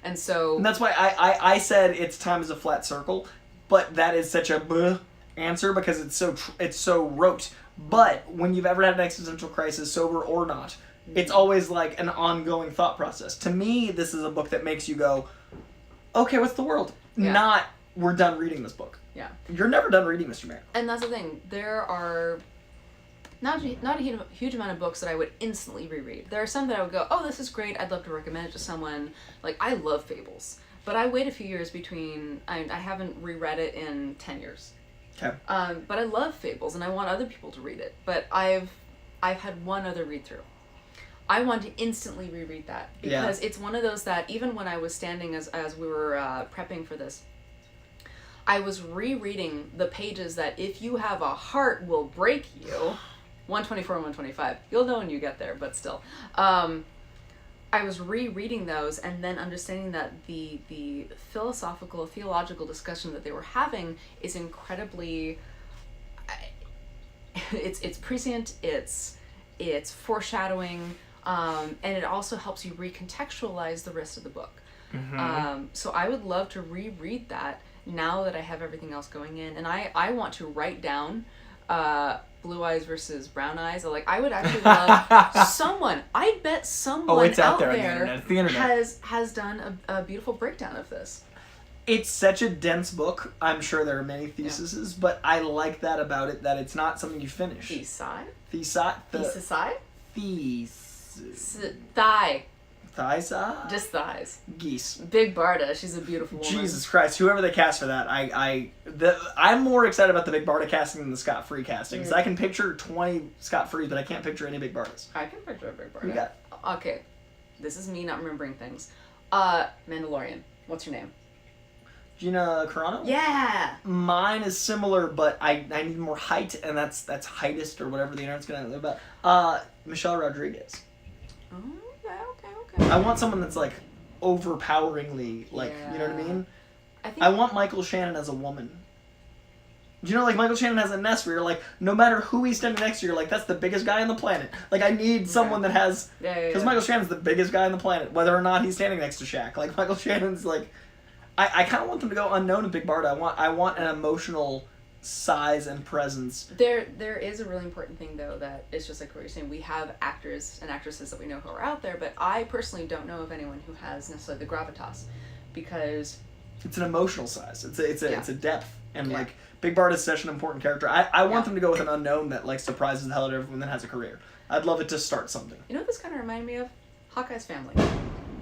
And so... And that's why I said it's time is a flat circle, but that is such a bleh answer because it's so rote. But when you've ever had an existential crisis, sober or not, it's always like an ongoing thought process. To me, this is a book that makes you go, okay, what's the world? Yeah. Not, we're done reading this book. Yeah. You're never done reading Mr. Miracle. And that's the thing. There are not a huge amount of books that I would instantly reread. There are some that I would go, oh, this is great. I'd love to recommend it to someone. Like, I love Fables. But I wait a few years between... I haven't reread it in 10 years. Okay. But I love Fables, and I want other people to read it. But I've had one other read-through. I want to instantly reread that. Because it's one of those that, even when I was standing as we were prepping for this, I was rereading the pages that if you have a heart will break you. 124 and 125. You'll know when you get there, but still. I was rereading those and then understanding that the philosophical, theological discussion that they were having is incredibly... It's prescient, it's foreshadowing, and it also helps you recontextualize the rest of the book. Mm-hmm. So I would love to reread that now that I have everything else going in, and I want to write down Blue Eyes versus Brown Eyes. Like, I would actually love someone. I bet someone it's out out there on there the internet. It's the internet. has done a beautiful breakdown of this. It's such a dense book. I'm sure there are many theses, but I like that about it, that it's not something you finish. Thigh. Thigh. Just thighs. Geese. Big Barda. She's a beautiful woman. Jesus Christ. Whoever they cast for that, I'm more excited about the Big Barda casting than the Scott Free casting. Because I can picture 20 Scott Frees, but I can't picture any Big Bardas. I can picture a Big Barda. Who you got? Okay. This is me not remembering things. Mandalorian. What's your name? Gina Carano? Yeah! Mine is similar, but I need more height, and that's heightist or whatever the internet's going to live about. Michelle Rodriguez. Oh. I want someone that's, like, overpoweringly, like, you know what I mean? I want Michael Shannon as a woman. Do you know, like, Michael Shannon has a nest where you're like, no matter who he's standing next to, you're like, that's the biggest guy on the planet. Like, I need someone that has... Because Michael Shannon's the biggest guy on the planet, whether or not he's standing next to Shaq. Like, Michael Shannon's, like... I kind of want them to go unknown in Big Barda. I want an emotional size and presence. There is a really important thing, though, that it's just like what you're saying. We have actors and actresses that we know who are out there, but I personally don't know of anyone who has necessarily the gravitas, because it's an emotional size. It's a depth, and like Big Barda is such an important character. I want them to go with an unknown that like surprises the hell out of everyone that has a career. I'd love it to start something. You know what this kind of reminded me of? Hawkeye's family.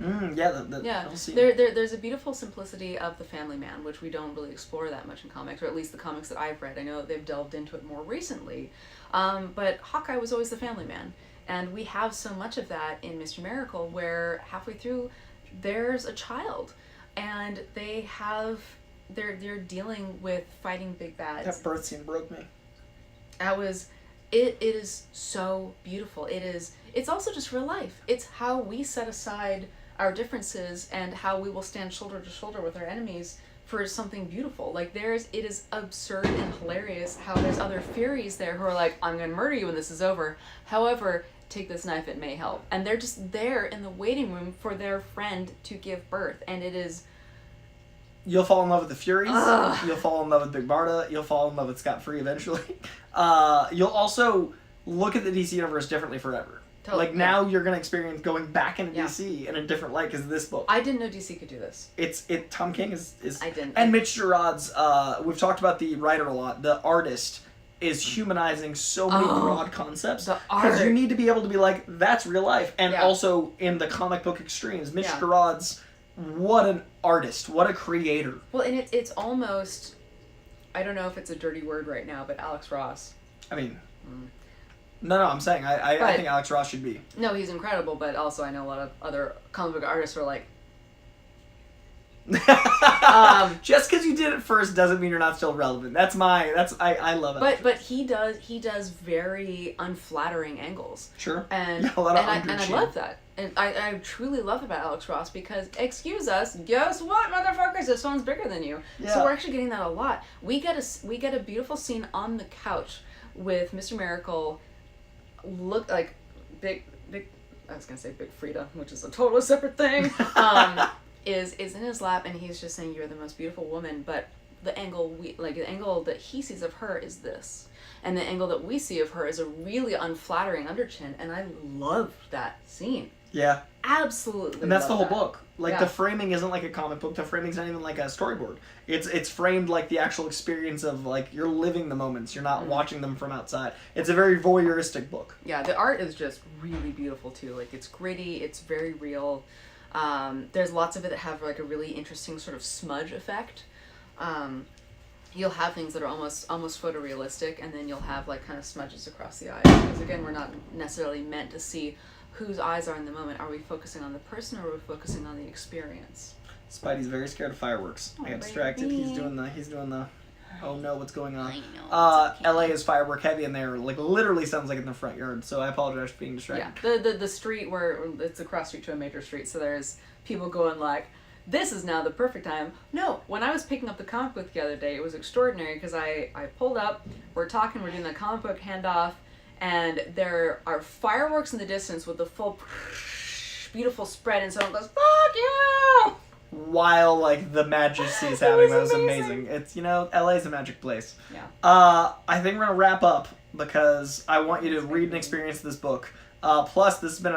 There's a beautiful simplicity of the family man, which we don't really explore that much in comics, or at least the comics that I've read. I know that they've delved into it more recently, but Hawkeye was always the family man, and we have so much of that in Mr. Miracle, where halfway through there's a child, and they're dealing with fighting big bads. That birth scene broke me. It is so beautiful. It's also just real life. It's how we set aside our differences and how we will stand shoulder to shoulder with our enemies for something beautiful. Like, it is absurd and hilarious how there's other Furies there who are like, I'm gonna murder you when this is over. However, take this knife, it may help. And they're just there in the waiting room for their friend to give birth. And it is... You'll fall in love with the Furies. You'll fall in love with Big Barda. You'll fall in love with Scott Free eventually. You'll also look at the DC universe differently forever. Totally, like, now you're going to experience going back into DC in a different light because of this book. I didn't know DC could do this. Tom King is I didn't. And Mitch Gerads, we've talked about the writer a lot. The artist is humanizing so many broad concepts. Because you need to be able to be like, that's real life. And also, in the comic book extremes, Mitch Gerads, what an artist. What a creator. Well, and it's almost, I don't know if it's a dirty word right now, but Alex Ross. I mean... No, I'm saying I think Alex Ross should be. No, he's incredible, but also I know a lot of other comic book artists who are like... Just because you did it first doesn't mean you're not still relevant. I love it. But he does very unflattering angles. Sure. And I love that. And I truly love about Alex Ross because, excuse us, guess what, motherfuckers? This one's bigger than you. Yeah. So we're actually getting that a lot. We get a beautiful scene on the couch with Mr. Miracle look like big I was gonna say Big Frida, which is a totally separate thing. Is in his lap and he's just saying, "You're the most beautiful woman," but the angle the angle that he sees of her is this, and the angle that we see of her is a really unflattering underchin, and I loved that scene. Yeah. Absolutely. And that's the whole that. book. Like, the framing isn't like a comic book. The framing's not even like a storyboard. It's framed like the actual experience of, like, you're living the moments. You're not watching them from outside. It's a very voyeuristic book. Yeah, the art is just really beautiful, too. Like, it's gritty. It's very real. There's lots of it that have, like, a really interesting sort of smudge effect. You'll have things that are almost photorealistic, and then you'll have, like, kind of smudges across the eyes. Because, again, we're not necessarily meant to see whose eyes are in the moment. Are we focusing on the person, or are we focusing on the experience? Spidey's very scared of fireworks. I got distracted. He's doing the oh no, what's going on? I know. LA is firework heavy, and they're like literally sounds like in the front yard. So I apologize for being distracted. Yeah, the street where it's a cross street to a major street, so there's people going like, "This is now the perfect time." No, when I was picking up the comic book the other day, it was extraordinary because I pulled up, we're talking, we're doing the comic book handoff, and there are fireworks in the distance with the full beautiful spread, and someone goes, "Fuck you!" While like the majesty is happening. That was amazing. It's, LA's a magic place. Yeah. I think we're gonna wrap up because I want you to read and experience this book. Plus, this has been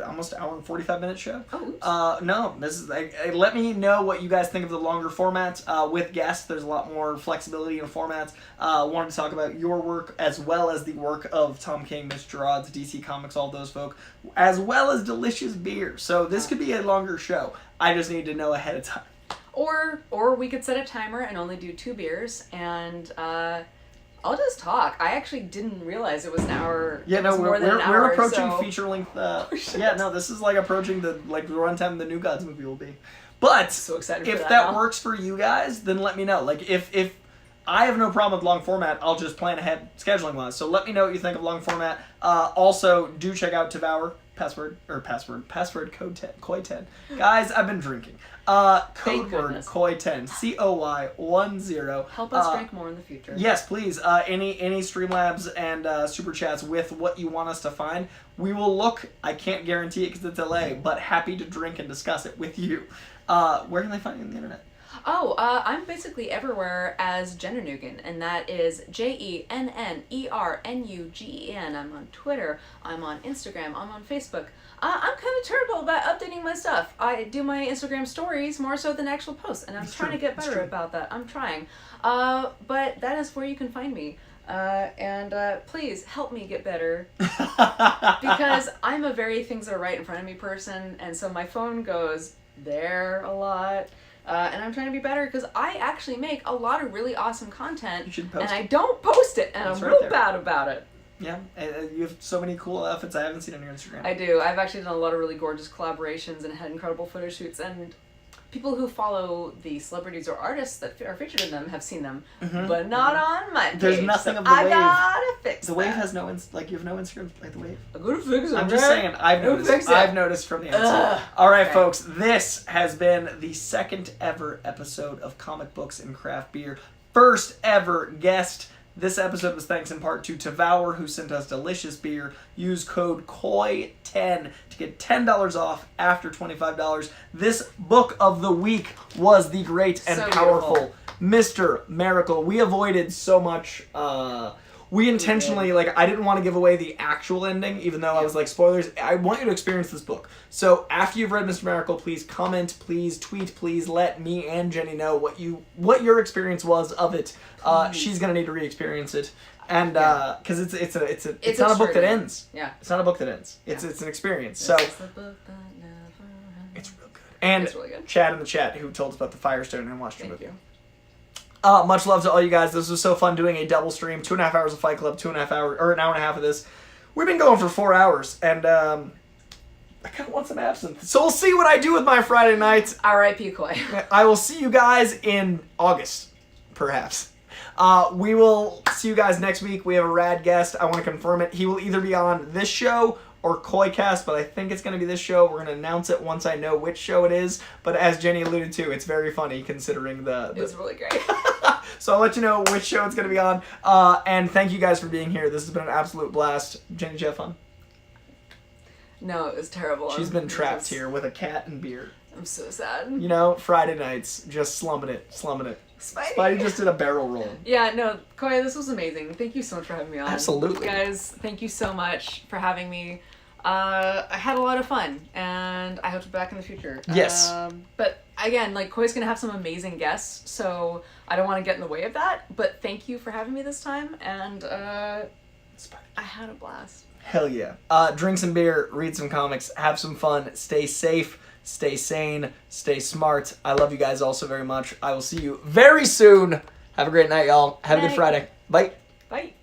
almost an hour and 45-minute show. Oh, oops. No, this is let me know what you guys think of the longer formats. With guests, there's a lot more flexibility in formats. Wanted to talk about your work as well as the work of Tom King, Mitch, Gerads, DC Comics, all those folk, as well as delicious beer. So this could be a longer show. I just need to know ahead of time. Or we could set a timer and only do 2 beers, and I'll just talk. I actually didn't realize it was an hour. Yeah, no, we're approaching so... feature length. Yeah, no, this is like approaching the runtime the New Gods movie will be. But so excited if for that works for you guys, then let me know. Like if I have no problem with long format, I'll just plan ahead scheduling wise. So let me know what you think of long format. Also, do check out TAVOUR. Password code 10 Coy-10. Guys, I've been drinking. Code word Coy-10 COY10. Help us drink more in the future. Yes, please. Any Streamlabs and super chats with what you want us to find. We will look. I can't guarantee it because it's LA, but happy to drink and discuss it with you. Where can they find you on the internet? I'm basically everywhere as Jenner Newgan, and that is JennerNugen. I'm on Twitter, I'm on Instagram, I'm on Facebook. I'm kind of terrible about updating my stuff. I do my Instagram stories more so than actual posts, and I'm trying to get better about that. I'm trying. But that is where you can find me. And please help me get better because I'm a very things that are right in front of me person, and so my phone goes there a lot. And I'm trying to be better because I actually make a lot of really awesome content, you should post and I don't post it, and I'm real bad about it. Yeah, you have so many cool outfits I haven't seen on your Instagram. I do. I've actually done a lot of really gorgeous collaborations and had incredible photo shoots, and people who follow the celebrities or artists that are featured in them have seen them, but not on my page. There's nothing so of the Wave. I gotta fix the that. Wave has no you have no Instagram like the Wave. I gotta fix it. I'm just saying. I've noticed from the outside. All right, folks. This has been the second ever episode of Comic Books and Craft Beer. First ever guest. This episode was thanks in part to TAVOUR, who sent us delicious beer. Use code COY10 to get $10 off after $25. This book of the week was the great and powerful Mr. Miracle. We avoided so much. We intentionally, I didn't want to give away the actual ending, even though I was like, spoilers. I want you to experience this book. So after you've read Mr. Miracle, please comment, please tweet, please let me and Jenny know what your experience was of it. She's gonna need to re-experience it, and because it's not a book that ends. Yeah, it's not a book that ends. It's an experience. So it's real good. And it's really good. Chad in the chat who told us about the Firestone and watched your movie. Thank you. Much love to all you guys. This was so fun doing a double stream. 2.5 hours of Fight Club, 2.5 hours, or an hour and a half of this. We've been going for 4 hours, and I kind of want some absinthe. So we'll see what I do with my Friday nights. R.I.P. Coy. I will see you guys in August, perhaps. We will see you guys next week. We have a rad guest. I want to confirm it. He will either be on this show or Coycast, but I think it's going to be this show. We're going to announce it once I know which show it is. But as Jenny alluded to, it's very funny considering the... It's really great. So I'll let you know which show it's going to be on. And thank you guys for being here. This has been an absolute blast. Jenny, did you have fun? No, it was terrible. She's been trapped here with a cat and beer. I'm so sad. You know, Friday nights, just slumming it. Spidey just did a barrel roll. Yeah, no, Coy, this was amazing. Thank you so much for having me on. Absolutely. Guys, thank you so much for having me. I had a lot of fun, and I hope to be back in the future. Yes. But again, like, Coy's gonna have some amazing guests, so I don't want to get in the way of that. But thank you for having me this time, and I had a blast. Hell yeah. Drink some beer, read some comics, have some fun, stay safe, stay sane, stay smart. I love you guys all so very much. I will see you very soon. Have a great night, y'all. Have a good Friday. Bye. Bye.